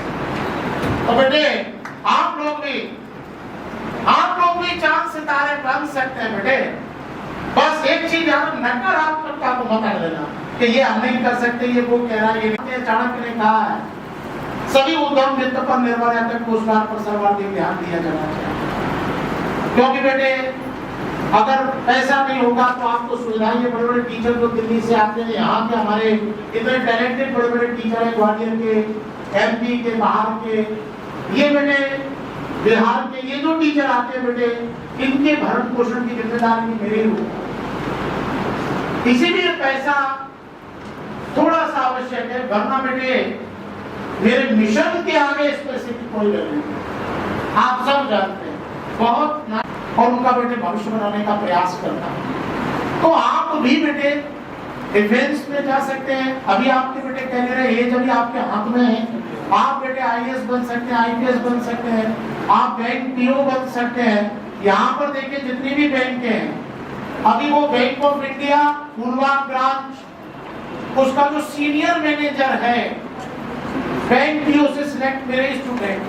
तो बेटे आप लोग भी चांद सितारे बन सकते हैं बेटे। बस एक चीज नकारात्मकता को मत कर देना कि ये हम नहीं कर सकते, ये वो कह रहा है, ये चाणक्य ने कहा है। सभी उद्यम वित्त पर निर्भर रहते हैं, रोजगार पर सर्वाधिक ध्यान दिया जाना चाहिए। क्योंकि बेटे अगर पैसा नहीं होगा तो आपको सुविधाएं, ये बड़े बड़े टीचर जो दिल्ली से आते हैं, यहाँ के हमारे इतने टैलेंटेड बड़े बड़े टीचर हैं, ग्वालियर के, एमपी के, बाहर के, ये बेटे बिहार के, ये जो टीचर आते हैं बेटे, इनके भरण पोषण की जिम्मेदारी मेरे ही होगी। इसीलिए पैसा थोड़ा सा आवश्यक है, वरना बेटे मेरे मिशन के आगे स्पेसिफिक कोई नहीं। आप सब जानते हैं बहुत और उनका बेटे भविष्य बनाने का प्रयास करना है। तो आप भी बेटे डिफेंस में जा सकते हैं। अभी आपके बेटे कैरियर एज अभी आपके हाथ में है। आप बेटे आईएएस बन सकते हैं, आईपीएस बन सकते हैं, आप बैंक पीओ बन सकते हैं। यहाँ पर देखिए जितनी भी बैंक हैं, अभी वो bank of India Purva branch, उसका जो सीनियर मैनेजर है बैंक पीओ से सिलेक्ट मेरे student,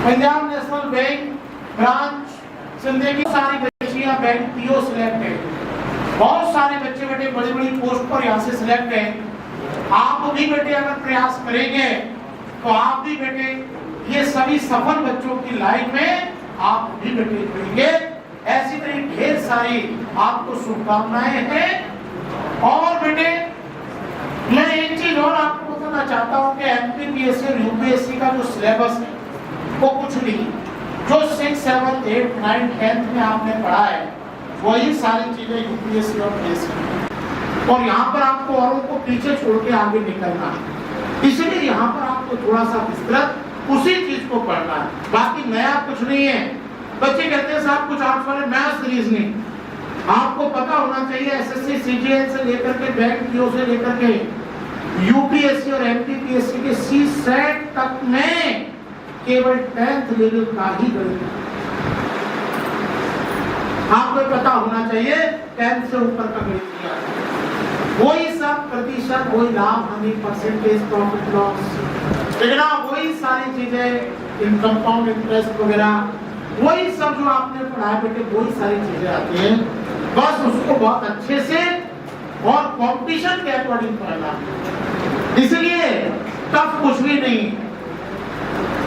Punjab national bank branch जिंदगी सारी बच्चियां बैंक पीओ सिलेक्ट है। बहुत सारे बच्चे बेटे बड़ी बड़ी पोस्ट पर यहाँ से सिलेक्ट हैं। आप भी बेटे अगर प्रयास करेंगे तो आप भी बेटे ये सभी सफल बच्चों की लाइफ में आप भी बेटे जुड़ेंगे। ऐसी तरह ढेर सारी आपको शुभकामनाएं हैं। और बेटे मैं एक चीज और आपको बताना चाहता हूँ कि एमपीपीएससी और यूपीएससी का जो सिलेबस है वो कुछ नहीं, जो 6, 7, 8, 9, 10 में आपने पढ़ा है वही सारी चीजें यूपीएससी और पीएससी। और यहाँ पर आपको औरों को पीछे छोड़ के आगे निकलना है, इसलिए यहाँ पर आपको थोड़ा सा विस्तृत उसी चीज को पढ़ना है, बाकी नया कुछ नहीं है। बच्चे कहते हैं साहब कुछ आर्ट्स वाले मैथ्स रीजनिंग, आपको पता होना चाहिए एसएससी सीजीएल से लेकर के बैंक पीओ से लेकर के यूपीएससी और एमपीपीएससी के सी सेट तक में केवल 10th लेवल का ही गणित आपको पता होना चाहिए। 10th से ऊपर का गणित किया वही सब प्रतिशत, वही लाभ हानि, परसेंटेज, प्रॉफिट लॉस, वही सारी चीजें, इनकम कंपाउंड इंटरेस्ट वगैरह, वही सब जो आपने पढ़ा है बेटे, वही सारी चीजें आती हैं। बस उसको बहुत अच्छे से और कंपटीशन के अकॉर्डिंग पढ़ना। इसलिए टफ कुछ भी नहीं,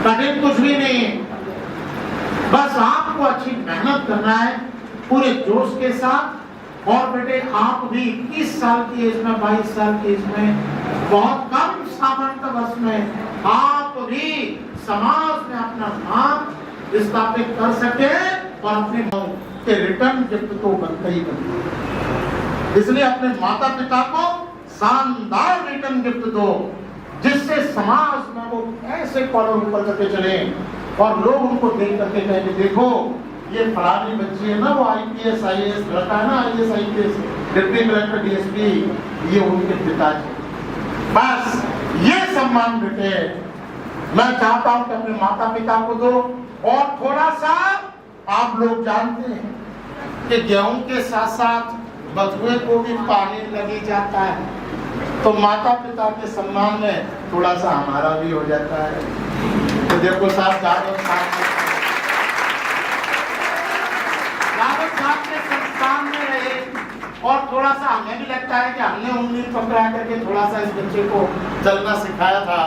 कठिन कुछ भी नहीं, बस आपको अच्छी मेहनत करना है पूरे जोश के साथ। और बेटे आप भी 21 साल की एज में, 22 साल की एज में, बहुत कम सामान्य वर्ष में आप भी समाज में अपना नाम स्थापित कर सके और अपने के रिटर्न गिफ्ट तो बनता ही बनता। इसलिए अपने माता पिता को शानदार रिटर्न गिफ्ट दो, जिससे समाज में वो ऐसे कॉलम ऊपर करके चले और लोग उनको देख करके कहेंगे देखो ये फलानी बच्ची है ना, वो आईपीएस आईएएस लड़का है ना, IAS IPS deputy collector DSP, ये उनके पिताजी। बस ये सम्मान बेटे मैं चाहता हूं कि अपने माता पिता को दो। और थोड़ा सा आप लोग जानते हैं कि गेहूं के साथ साथ बथुए को भी पानी लगी जाता है, तो माता पिता के सम्मान में थोड़ा सा हमारा भी हो जाता है। तो देखो साहब जादव साहब के संस्थान में रहे और थोड़ा सा हमें भी लगता है कि हमने उंगली पकड़ा करके थोड़ा सा इस बच्चे को चलना सिखाया था,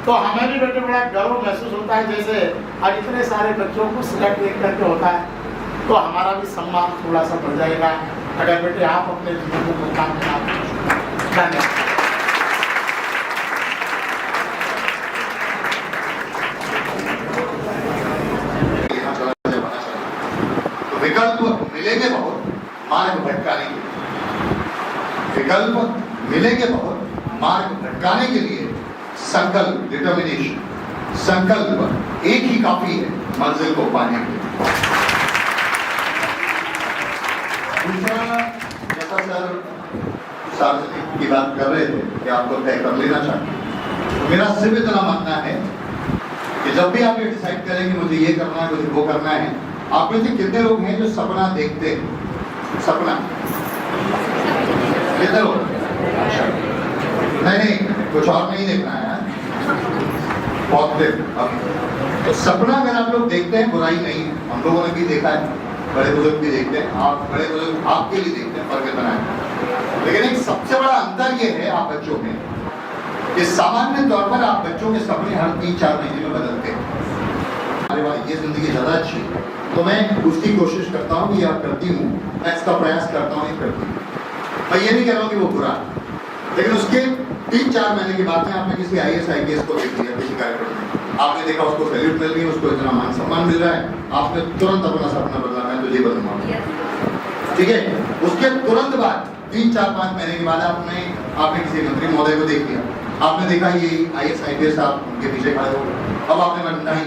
तो हमें भी बेटे बड़ा गर्व महसूस होता है। जैसे आज इतने सारे बच्चों को सिलेक्ट देख करके होता है, तो हमारा भी सम्मान थोड़ा सा बढ़ जाएगा अगर बेटे आप अपने जीवन को काम करना। धन्यवाद। विकल्प मिलेंगे बहुत, मार्ग भटकाने के लिए, विकल्प मिलेंगे बहुत, मार्ग भटकाने के लिए संकल्प, डिटर्मिनेशन, संकल्प एक ही काफी है मंजिल को पाने के लिए। दूसरा, जैसा सर सार्वजनिक की बात कर रहे थे कि आपको तय कर लेना चाहिए, मेरा सिर्फ इतना मानना है कि जब भी आप ये डिसाइड करेंगे मुझे ये करना है, मुझे वो करना है, आप में से कितने लोग हैं जो सपना देखते हैं? सपना कितने लोग? अच्छा, नहीं कुछ और नहीं देखना है, पॉजिटिव। तो सपना अगर आप लोग देखते हैं बुराई नहीं है, हम लोगों ने भी देखा है, बड़े बुजुर्ग भी देखते हैं, आप बड़े बुजुर्ग आपके लिए देखते हैं, फर्क इतना है। लेकिन एक सबसे बड़ा अंतर ये है आप बच्चों में कि सामान्य तौर पर आप बच्चों के सपने हर 3-4 महीने में बदलते हैं। अरे वाह, ये जिंदगी ज्यादा अच्छी है, तो मैं उसकी कोशिश करता हूँ या करती हूँ, मैं इसका प्रयास करता हूँ, ये करती हूँ। मैं ये नहीं कह रहा हूँ कि वो बुरा, लेकिन उसके 3-4 महीने के बाद में आपने किसी IAS IPS को देख लिया किसी कार्यक्रम में, आपने देखा उसको सैल्यूट मिल रही है, उसको इतना मान सम्मान मिल रहा है, आपने तुरंत अपना सपना बदला, मैं तो ये बनूंगा, ठीक है। उसके तुरंत बाद 3-4-5 महीने के बाद आपने किसी मंत्री महोदय को देख लिया, आपने देखा ये IAS IPS आप उनके पीछे खड़े हो, अब आपने बनना ही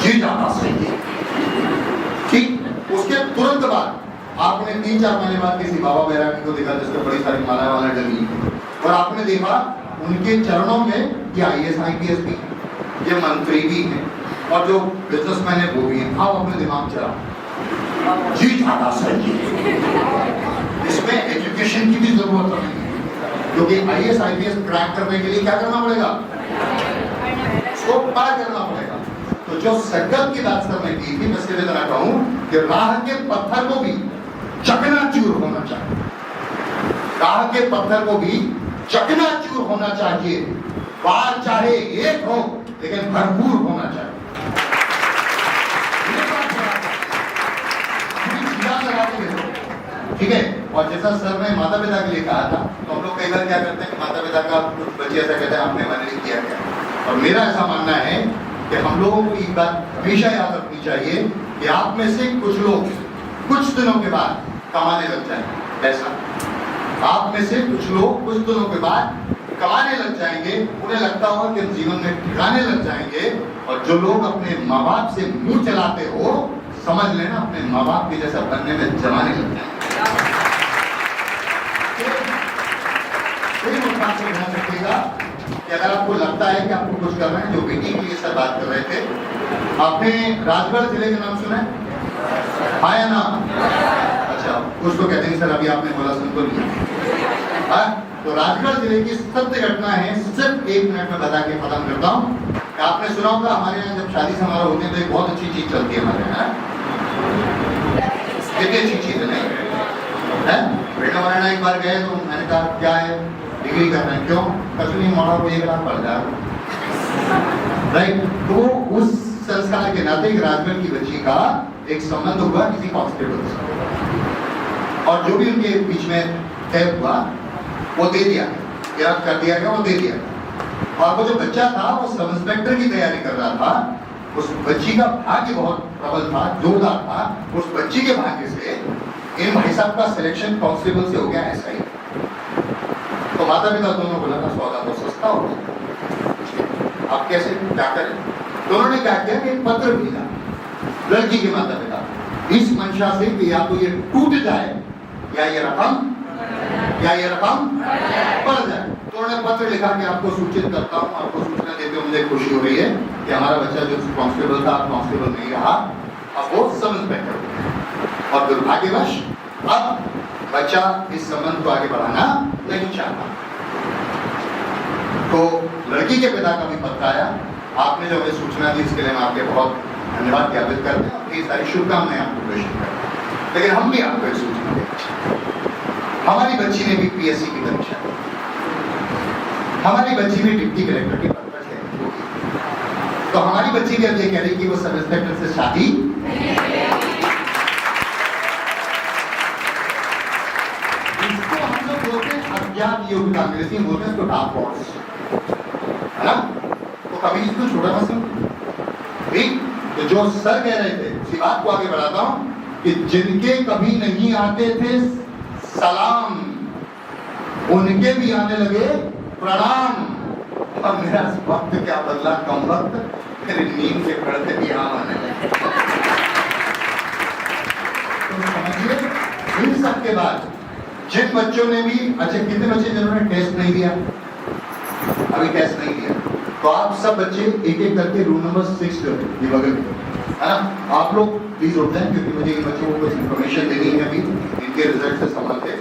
जी जाना सही है, ठीक। उसके तुरंत बाद आपने 3-4 महीने बाद किसी बाबा बैरागी को देखा जिसको बड़ी सारी माला वाला डली, और आपने देखा उनके चरणों में ये IAS IPS भी है, ये मंत्री भी हैं, और जो बिजनेसमैन है वो भी हैं। आप अपने दिमाग चला जी जाना सही है, इसमें एजुकेशन की भी जरूरत नहीं है, क्योंकि IAS IPS क्रैक करने के लिए क्या करना पड़ेगा? उसको पार करना पड़ेगा। तो जो संकल्प की बात सर ने की थी, मैं सीधे तरह कहूं कि राह के पत्थर को भी चकनाचूर होना चाहिए, राह के पत्थर को भी चकनाचूर होना चाहिए, पार चाहे एक हो लेकिन भरपूर होना चाहिए। ठीक है। और जैसा सर ने माता पिता के लिए कहा था, तो हम लोग कई बार क्या करते हैं कि माता पिता का कुछ बच्चे ऐसा कहते हैं आपने मैंने नहीं किया क्या, और मेरा ऐसा मानना है कि हम लोगों को एक बात हमेशा याद रखनी चाहिए कि आप में से कुछ लोग कुछ दिनों के बाद कमाने लग जाएंगे, ऐसा आप में से कुछ लोग कुछ दिनों के बाद कमाने लग जाएंगे, उन्हें लगता होगा कि जीवन में ठिकाने लग जाएंगे, और जो लोग अपने माँ बाप से मुंह चलाते हो, समझ लेना अपने माँ बाप के जैसा बनने में जमाने लग जाएंगे। बात को ध्यान रखिएगा कि अगर आपको लगता है कि आपको कुछ करना है, जो बेटी के लिए सर बात कर रहे थे, आपने राजगढ़ जिले का नाम सुना है? हाँ या ना? अच्छा, कुछ तो कहते हैं सर अभी आपने बोला सुन तो लिया। तो राजगढ़ जिले की सत्य घटना है, सिर्फ 1 मिनट में बता के खत्म करता हूँ। आपने सुना होगा हमारे यहाँ जब शादी समारोह होते हैं तो एक बहुत अच्छी चीज चलती है हमारे यहाँ, कितनी अच्छी चीज है नहीं? बेटा हमारे एक बार गए तो मैंने कहा क्या है, डिग्री कर रहे हैं, क्यों? कुछ नहीं, मॉडल को 1 लाख पड़ जाए, राइट। तो उस संस्कार के नाते एक राजगढ़ की बच्ची का एक संबंध हुआ किसी कांस्टेबल से, और जो भी उनके बीच में तय हुआ वो दे दिया, या कर दिया गया, वो दे दिया। और वो जो बच्चा था वो सब इंस्पेक्टर की तैयारी कर रहा था, उस बच्ची का भाग्य बहुत प्रबल था, जोरदार था, उस बच्ची के भाग्य से इन भाई साहब का सिलेक्शन कांस्टेबल से हो गया ऐसा ही। तो माता पिता दोनों बोला था सौदा तो सस्ता हो गया, आप कैसे क्या करें? तो उन्होंने क्या किया कि एक पत्र भेजा लड़की के माता पिता, इस मंशा से कि या तो ये टूट जाए या ये रकम बढ़ जाए। तो उन्होंने पत्र लिखा कि आपको सूचित करता हूँ, आपको सूचना देते हुए मुझे खुशी हो रही है कि हमारा बच्चा जो कांस्टेबल था कांस्टेबल नहीं रहा, अब वो सब इंस्पेक्टर हो गया, और दुर्भाग्यवश अब बच्चा इस संबंध को आगे बढ़ाना नहीं चाहता। तो लड़की के पिता का भी पत्र आया, आपने जो हमें सूचना दी इसके लिए मैं आपके बहुत धन्यवाद ज्ञापित करते हैं, अपनी सारी शुभकामनाएं आपको प्रेषित करते हैं। लेकिन हम भी आपको एक सूचना दें, हमारी बच्ची ने भी PSC की परीक्षा दी, हमारी बच्ची ने डिप्टी कलेक्टर के पद पर चयनित, तो हमारी बच्ची भी अब ये कह रही कि वो सब इंस्पेक्टर से शादी इसको हम लोग बोलते हैं अज्ञात योग्यता, अंग्रेजी बोलते हैं इसको डार्क हॉर्स, है ना? तो कभी इसको छोटा मत समझो, ठीक? तो जो सर कह रहे थे उसी बात को आगे बढ़ाता हूं कि जिनके कभी नहीं आते थे सलाम, उनके भी आने लगे प्रणाम। और मेरा वक्त क्या बदला, कम वक्त मेरे नींद से पड़ते भी आम आने लगे। तो समझिए इन सब के बाद जिन बच्चों ने भी, अच्छा कितने बच्चे जिन्होंने टेस्ट नहीं दिया, अभी टेस्ट नहीं दिया, तो आप सब बच्चे एक एक करके रूम नंबर 6 ये बगल में है ना। आप लोग प्लीज होते हैं क्योंकि मुझे इन बच्चों को कुछ इन्फॉर्मेशन देनी है अभी इनके रिजल्ट से संबंधित।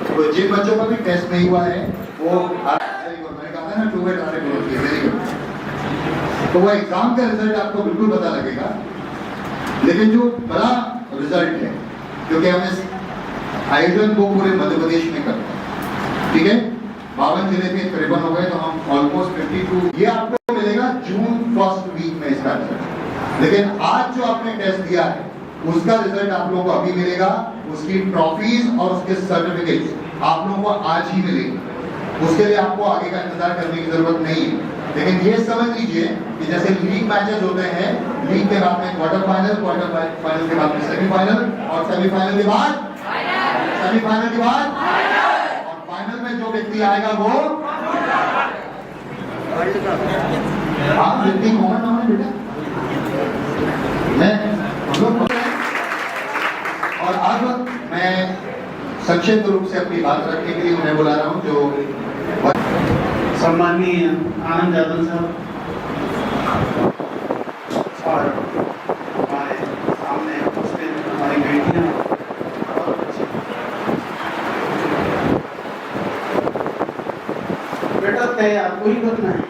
तो जिन बच्चों का भी टेस्ट नहीं हुआ है वो मैंने कहा था ना 2 बाय 4 वेरी गुड, तो वो एग्जाम का रिजल्ट आपको बिल्कुल पता लगेगा। लेकिन जो बड़ा रिजल्ट है, क्योंकि हम इस आयोजन को पूरे मध्य प्रदेश में करते हैं, ठीक है, 52 जिले के करीबन हो गए, तो हम ऑलमोस्ट 52, ये आपको मिलेगा जून फर्स्ट वीक में इसका रिजल्ट। लेकिन आज जो आपने टेस्ट दिया है उसका रिजल्ट आप लोगों को अभी मिलेगा, उसकी ट्रॉफीज और उसके सर्टिफिकेट्स आप लोगों को आज ही मिलेंगे। उसके लिए आपको आगे का इंतजार करने की जरूरत नहीं है। लेकिन ये समझ लीजिए कि जैसे लीग मैचेस होते हैं, लीग के बाद में क्वार्टर फाइनल, क्वार्टर फाइनल के बाद में सेमीफाइनल, और सेमीफाइनल के बाद सेमीफाइनल के बाद और फाइनल में जो व्यक्ति आएगा वो आप व्यक्ति कॉमन नाम है बेटा, मैं हम लोग। और अब मैं संक्षिप्त रूप से अपनी बात रखने के लिए उन्हें बुला रहा हूँ जो सम्माननीय आनंद यादव साहब और हमारे सामने उपस्थित हमारी बेटियां और बच्चे। बेटा तैयार कोई करना है,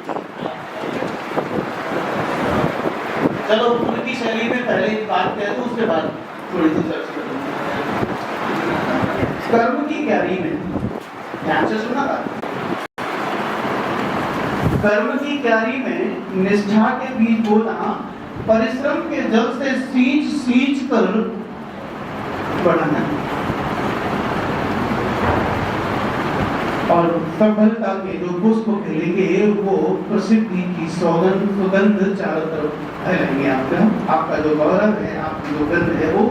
चलो उनकी शैली में पहले एक बात कह दो, उसके बाद थोड़ी सी चर्चा करूंगा। कर्म की क्यारी में ध्यान से सुना था, कर्म की क्यारी में निष्ठा के बीज बोना, परिश्रम के जल से सींच सींच कर बढ़ना, और सफलता के जो पुष्प खिलेंगे वो प्रसिद्धि की सुगंध चारों तरफ फैलेंगे। आपका जो गौरव है, आपकी जो गंध है वो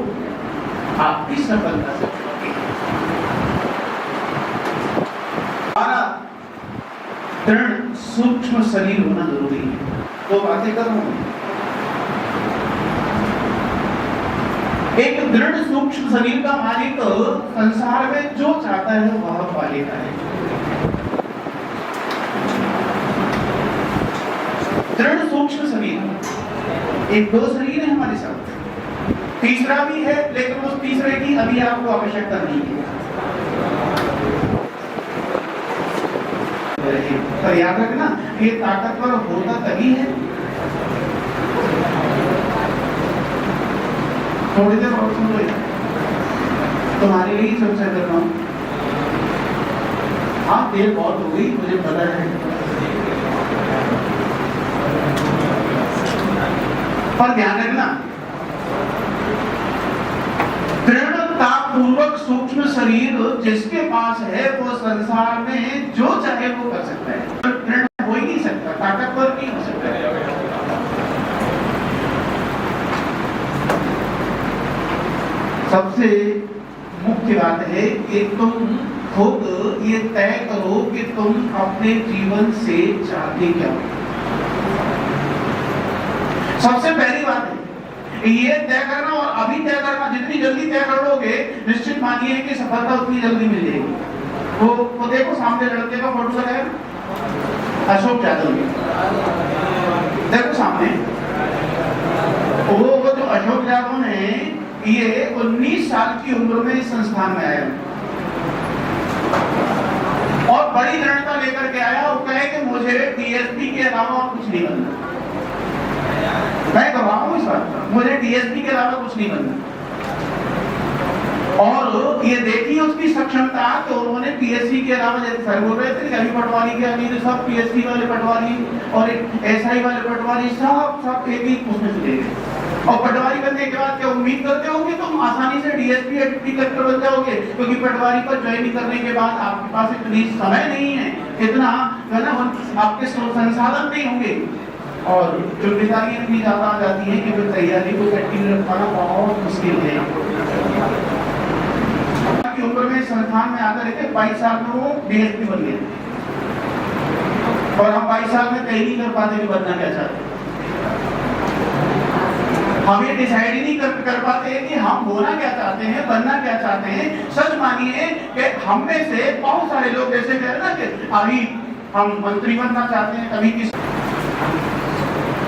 आपकी सफलता से दृढ़ सूक्ष्म शरीर होना जरूरी है। दो बातें कर रहा हूं, एक दृढ़ सूक्ष्म शरीर का मालिक संसार में जो चाहता है वह पा लेता है। दृढ़ सूक्ष्म शरीर, एक दो शरीर है हमारे साथ, तीसरा भी है, लेकिन उस तीसरे की अभी आपको आवश्यकता नहीं है। पर याद रखना, ये ताकतवर होता तभी है। थोड़ी देर और सुन लो, तुम्हारे लिए चर्चा कर रहा हूं। आप देर बहुत हो गई, मुझे पता है, पर ध्यान रखना, दृढ़ता पूर्वक सूक्ष्म शरीर जिसके पास है वो संसार में जो चाहे वो कर सकता है। दृढ़ हो ही नहीं सकता, ताकतवर नहीं हो सकता। सबसे मुख्य बात है कि तुम खुद ये तय करो कि तुम अपने जीवन से चाहते क्या हो। सबसे पहली बात है ये तय करना, और अभी तय करना, जितनी जल्दी तय कर लोगे निश्चित मानिए कि सफलता उतनी जल्दी मिल जाएगी। वो देखो सामने लड़के का फोटो लगाया, अशोक यादव, देखो सामने वो जो अशोक यादव ने, ये 19 साल की उम्र में इस संस्थान में आया और बड़ी दृढ़ता लेकर के आया। वो कहे कि मुझे डीएसपी के अलावा और कुछ नहीं बनना। मैं कह रहा हूं इस बात, मुझे डीएसपी के अलावा कुछ नहीं बनना। और ये देखिए उसकी सक्षमता, तो उन्होंने पीएससी के अलावा, जैसे सर बोल रहे थे अभी पटवारी के अभी सब पीएससी वाले पटवारी और एसआई वाले पटवारी सब एक ही उसमें चले गए। और पटवारी बनने के बाद क्या उम्मीद करते हो कि तुम आसानी से डीएसपी या डिप्टी कलेक्टर बन जाओगे? क्योंकि पटवारी पर ज्वाइन करने के बाद आपके पास इतनी समय नहीं है, इतना है ना, आपके संसाधन नहीं होंगे, और जिम्मेदारियां भी ज्यादा आ जाती है कि फिर तैयारी को कंटिन्यू रखना बहुत मुश्किल है। की उम्र में संस्थान में आकर रहते 22 साल में वो डीएसपी बन गए, और हम 22 साल में तय नहीं कर पाते कि बनना क्या चाहते। हम ये डिसाइड ही नहीं कर पाते कि हम होना क्या चाहते हैं, बनना क्या चाहते हैं। सच मानिए कि हम में से बहुत सारे लोग जैसे कह रहे ना कि अभी हम मंत्री बनना चाहते हैं, कभी किस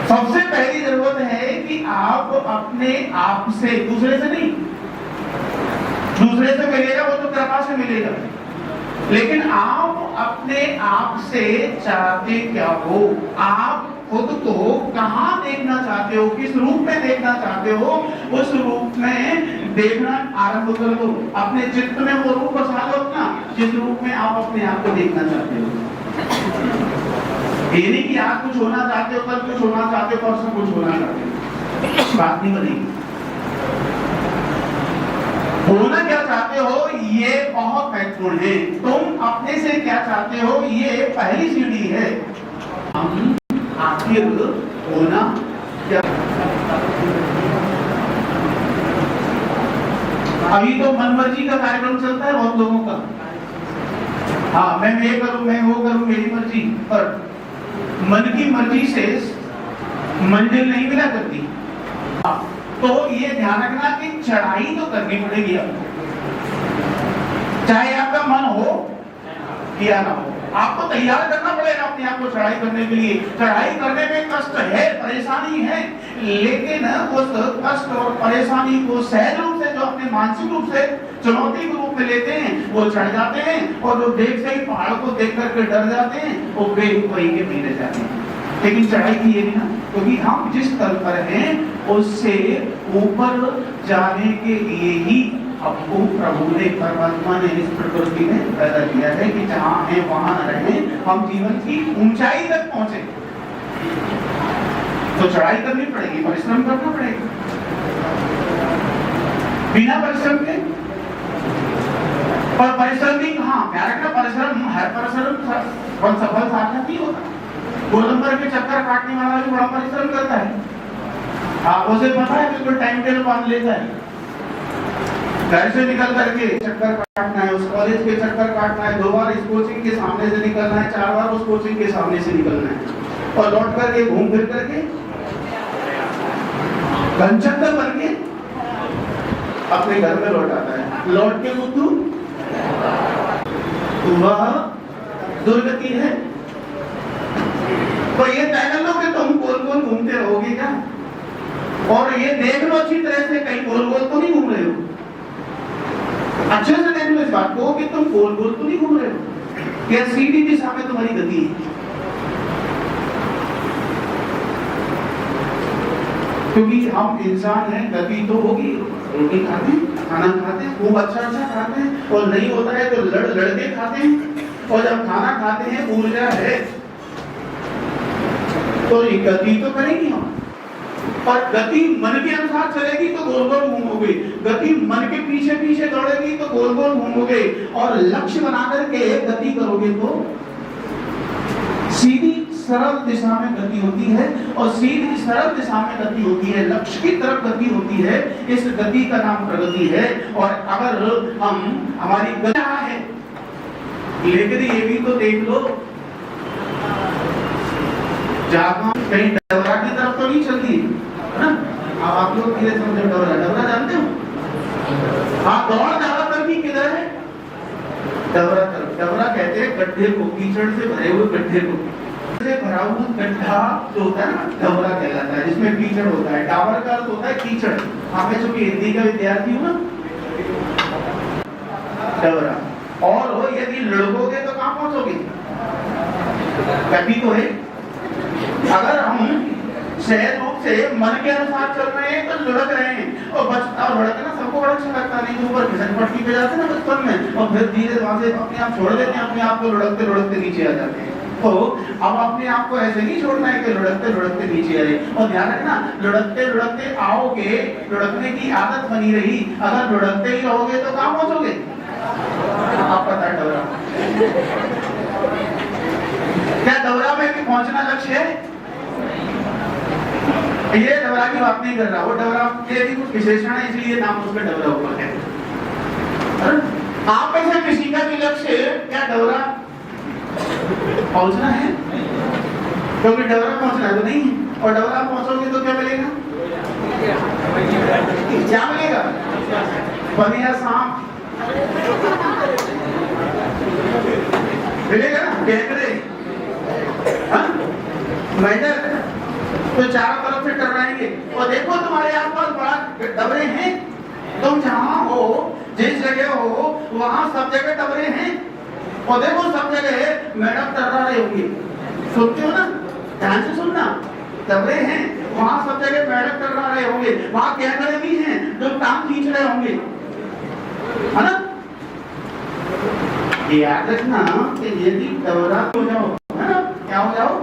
सबसे पहली जरूरत है कि आप अपने आप से, दूसरे से नहीं, दूसरे से मिलेगा वो तो कृपा से मिलेगा, लेकिन आप अपने आप से चाहते क्या हो, आप खुद को कहां देखना चाहते हो, किस रूप में देखना चाहते हो, उस रूप में देखना आरंभ कर दो। अपने चित्त में वो रूप बसा लो अपना, जिस रूप में आप अपने आप को देखना चाहते हो। ये नहीं कि आज कुछ होना चाहते हो, कल कुछ होना चाहते हो, परसों कुछ होना चाहते हो, बात नहीं बनेगी। होना क्या चाहते हो ये बहुत महत्वपूर्ण है। तुम अपने से क्या चाहते हो ये पहली सीढ़ी है। हम आखिर होना क्या, अभी तो मनमर्जी का कार्यक्रम चलता है बहुत लोगों का। हाँ, मैं ये करूं, मैं वो करूं, मेरी मर्जी, पर मन की मर्जी से मंजिल नहीं मिला करती। तो ये ध्यान रखना कि चढ़ाई तो करनी पड़ेगी आपको, चाहे आपका मन हो या ना हो, आपको तैयार करना पड़ेगा अपने आप को चढ़ाई करने के लिए। चढ़ाई करने में कष्ट है, परेशानी है, लेकिन उस कष्ट और परेशानी को सहज रूप से, जो अपने मानसिक रूप से चुनौती के रूप में लेते हैं, वो चढ़ जाते हैं, और जो देख से ही पहाड़ को देख करके डर जाते हैं, वो बेवकूफी के पीछे जाते हैं। लेकिन चढ़ाई की ये नहीं ना, क्योंकि हम जिस स्तर पर हैं उससे ऊपर जाने के लिए ही हमको प्रभु ने, परमात्मा ने इस प्रकृति में पैदा किया है कि जहां है वहां न रहे, हम जीवन की ऊंचाई तक पहुंचे। तो चढ़ाई करनी पड़ेगी, परिश्रम करना पड़ेगा। बिना परिश्रम के, पर परिश्रम भी कहाँ, प्यार का परिश्रम है, परिश्रम सफल सार्थक नहीं होता। गोलंबर के चक्कर काटने वाला भी बड़ा परिश्रम करता है। हाँ, उसे पता है, बिल्कुल टाइम टेबल बांध लेता है। घर से निकल करके चक्कर काटना है, उस कॉलेज के चक्कर काटना है, 2 बार इस कोचिंग के सामने से निकलना है, 4 बार उस कोचिंग के सामने से निकलना है, और लौट करके घूम फिर करके घनचक्कर बन के अपने घर में लौट आता है। लौट के बुद्धू वह दुर्गति है। तो ये तय लो कि तुम गोल गोल घूमते रहोगे क्या, और ये देख लो अच्छी तरह से कहीं गोल गोल तो नहीं घूम रहे हो। अच्छे से देख लो इस बात को कि तुम गोल गोल तो नहीं घूम रहे हो, या सीधी दिशा में तुम्हारी गति है। क्योंकि हम इंसान हैं, गति तो होगी, रोटी खाते हैं, खाना खाते हैं, खूब अच्छा अच्छा खाते हैं, और नहीं होता है तो लड़ के खाते हैं, और जब खाना खाते हैं ऊर्जा है तो ये गति तो करेंगी हम। पर गति मन के अनुसार चलेगी तो गोल गोल घूमोगे, गति मन के पीछे पीछे दौड़ेगी तो गोल गोल घूमोगे, और लक्ष्य बनाकर के गति करोगे तो सीधी सरल दिशा में गति होती है, और सीधी सरल दिशा में गति होती है, लक्ष्य की तरफ गति होती है। इस गति का नाम प्रगति है। और अगर हम हमारी गति है, लेकिन ये भी तो देख लो, जहां कहीं डबरा की तरफ तो नहीं चलती है ना। अब आप लोग धीरे समझो, डबरा जानते हो? हाँ, दौड़ ज्यादातर की किधर है? डबरा तरफ। डबरा कहते हैं गड्ढे को, कीचड़ से भरे हुए गड्ढे को। से भरा हुआ गड्ढा जो होता है ना, डबरा कहलाता है, जिसमें कीचड़ होता है। डाबर का अर्थ होता है कीचड़। हमें जो हिंदी का विद्यार्थी हूँ ना, डबरा। और यदि लड़कोगे तो कहाँ पहुंचोगे? गति तो है। अगर हम सहज रूप से मन के अनुसार चल रहे हैं तो लुढ़क रहे हैं, और लुढ़कना सबको बड़ा अच्छा लगता नहीं, तो ऊपर घिसन पट्टी पे जाते हैं ना बचपन में, और फिर धीरे वहां से अपने आप छोड़ देते हैं, अपने आप को लुढ़कते लुढ़कते नीचे आ जाते हैं। तो अब अपने आप को ऐसे नहीं छोड़ना है कि लुढ़कते लुढ़कते नीचे आए। और ध्यान रखना, लुढ़कते लुढ़कते आओगे, लुढ़कने की आदत बनी रही, अगर लुढ़कते ही रहोगे तो कहाँ पहुंचोगे? आप पता है डबरा। क्या डबरा में भी पहुंचना लक्ष्य है? ये डबरा की बात नहीं कर रहा, वो डबरा के भी कुछ विशेषण है, इसलिए नाम उसका डबरा हुआ है। आप में से किसी का भी लक्ष्य क्या डबरा पहुंचना है? क्योंकि डबरा पहुंचना तो नहीं है, और डबरा पहुंचोगे तो क्या मिलेगा? क्या मिलेगा? बढ़िया सांप मिलेगा ना, कैमरे, तो चारों तरफ से टकराएंगे। और देखो तुम्हारे आसपास बड़ा डबरे हैं, तुम जहां हो, जिस जगह हो, वहां सब जगह डबरे हैं। और देखो सब जगह मैडम टकरा रहे होंगे, सुनते हो ना, ध्यान से सुनना, डबरे हैं, वहां सब जगह मैडम टकरा रहे होंगे, वहां कैमरे भी हैं जो टांग खींच रहे होंगे, है ना। याद रखना कि यदि टकरा हो जाओ, है ना, क्या हो जाओ,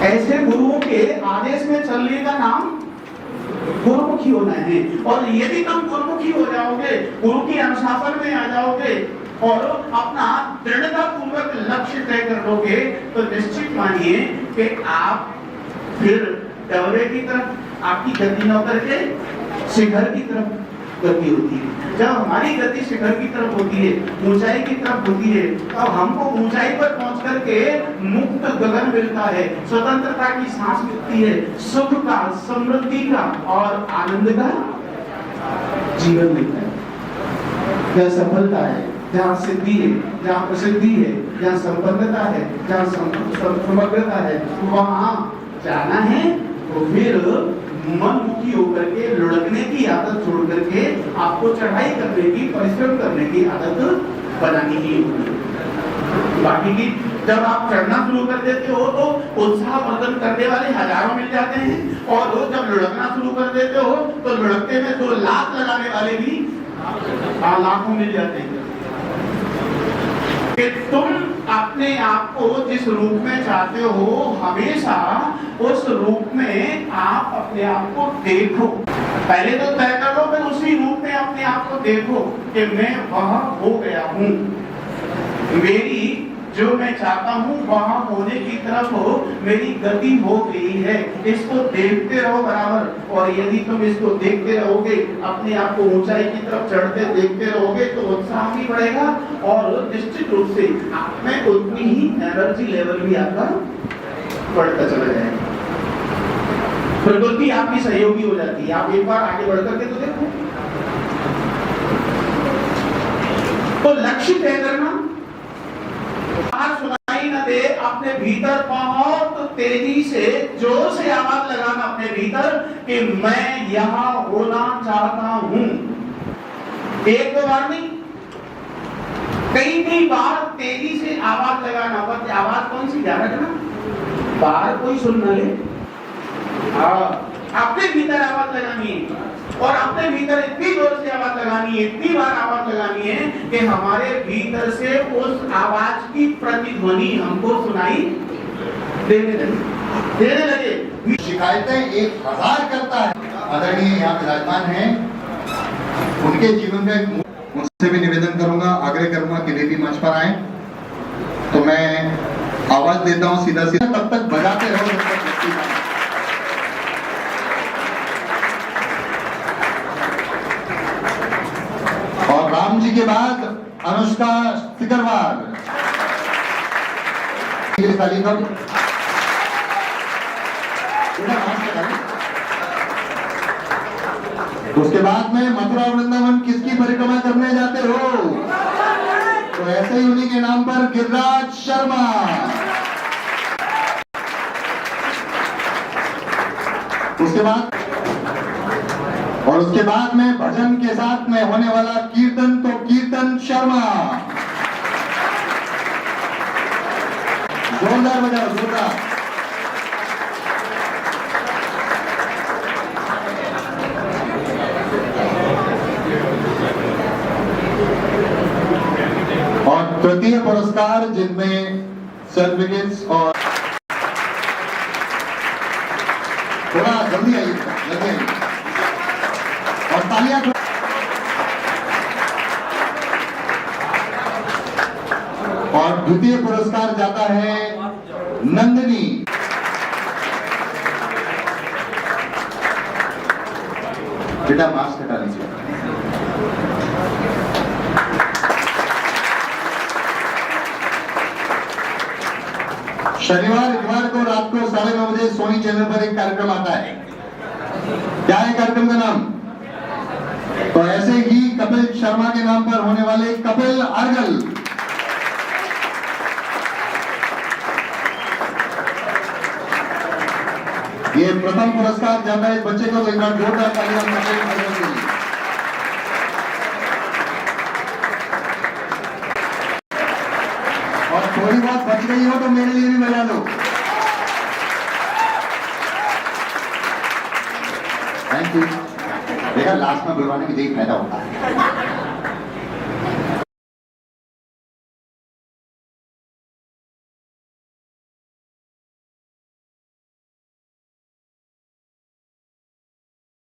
ऐसे गुरुओं के आदेश में चलने का नाम गुरुमुखी होना है। और यदि तुम गुरुमुखी हो जाओगे, गुरु की अनुशासन में आ जाओगे और अपना दृढ़ता पूर्वक लक्ष्य तय कर लोगे, तो निश्चित मानिए कि आप फिर डबरे की तरफ आपकी गति न करके शिखर की तरफ गति होती है। जब हमारी गति शिखर की तरफ होती है, ऊंचाई की तरफ होती है, तब हमको ऊंचाई पर पहुंच करके मुक्त गगन मिलता है, स्वतंत्रता की सांस मिलती है, सुख का, समृद्धि का और आनंद का जीवन मिलता है। यह सफलता है, जहाँ सिद्धि है, जहाँ प्रसिद्धि है, जहाँ संपन्नता है, जहाँ समग्रता है, वहां जाना है। तो फिर मनमुखी होकर के लुढ़कने की आदत छोड़ करके आपको चढ़ाई करने की, परिश्रम करने की आदत बनानी ही होगी। बाकी की जब आप चढ़ना शुरू कर देते हो तो उत्साहवर्धन करने वाले हजारों मिल जाते हैं, और जब लुढ़कना शुरू कर देते हो तो लुढ़कते में 2 लाख लगाने वाले भी लाखों मिल जाते हैं। कि तुम अपने आप को जिस रूप में चाहते हो, हमेशा उस रूप में आप अपने आप को देखो। पहले तो तय कर लो, फिर उसी रूप में अपने आप को देखो कि मैं वहां हो गया हूं, मेरी जो मैं चाहता हूं वहां होने की तरफ मेरी गति हो गई है। इसको देखते रहो बराबर, और यदि तुम इसको देखते रहोगे, अपने आप को ऊंचाई की तरफ चढ़ते देखते रहोगे, तो उत्साह भी बढ़ेगा और निश्चित रूप से आप में उतनी ही एनर्जी लेवल भी आपका बढ़ता चला जाएगा। प्रकृति आपकी सहयोगी हो जाती है। आप एक बार आगे बढ़ करके तो देखो। तो लक्ष्य तय करना, सुनाई न दे, अपने भीतर बहुत तेजी से जोर से आवाज लगाना अपने भीतर कि मैं यहां होना चाहता हूं। 1-2 बार नहीं, कई बार तेजी से आवाज लगाना। पर आवाज कौन सी, ध्यान रखना, बाहर कोई सुन न ले, अपने भीतर आवाज लगानी है। और अपने भीतर इतनी जोर से आवाज लगानी है, इतनी बार आवाज लगानी है कि हमारे भीतर से उस आवाज की प्रतिध्वनि हमको सुनाई देने लगे। शिकायतें 1000 करता है। आदरणीय यहाँ विराजमान हैं, उनके जीवन में उनसे भी निवेदन करूंगा, आग्रह करूंगा कि वे भी मंच पर आए। तो मैं आवाज देता हूँ सीधा सीधा, तब तक बजाते रहो जब तक व्यक्ति ना आए। और राम जी के बाद अनुष्का सिकरवार, ताली दो। उसके बाद में मथुरा वृंदावन किसकी परिक्रमा करने जाते हो? तो ऐसे ही उन्हीं के नाम पर गिरिराज शर्मा। उसके बाद और उसके बाद में भजन के साथ में होने वाला कीर्तन, तो कीर्तन शर्मा। जोरदार बजाओ, जोरदार। और तृतीय पुरस्कार जिनमें सर्टिफिकेट्स और थोड़ा जल्दी आइए, लगे और तालियां। और द्वितीय पुरस्कार जाता है नंदिनी। बेटा मास्क हटा लीजिए। शनिवार इतवार को रात को 9:30 बजे सोनी चैनल पर एक कार्यक्रम आता है। क्या है कार्यक्रम का नाम? तो ऐसे ही कपिल शर्मा के नाम पर होने वाले कपिल अर्गल, प्रथम पुरस्कार जाता है इस बच्चे को, तो एक बार जोरदार तालियां के लिए। और थोड़ी बहुत बच गई हो तो मेरे लिए भी बजा दो। Thank you. देखा, लास्ट में बुलवाने में यही फायदा होता है।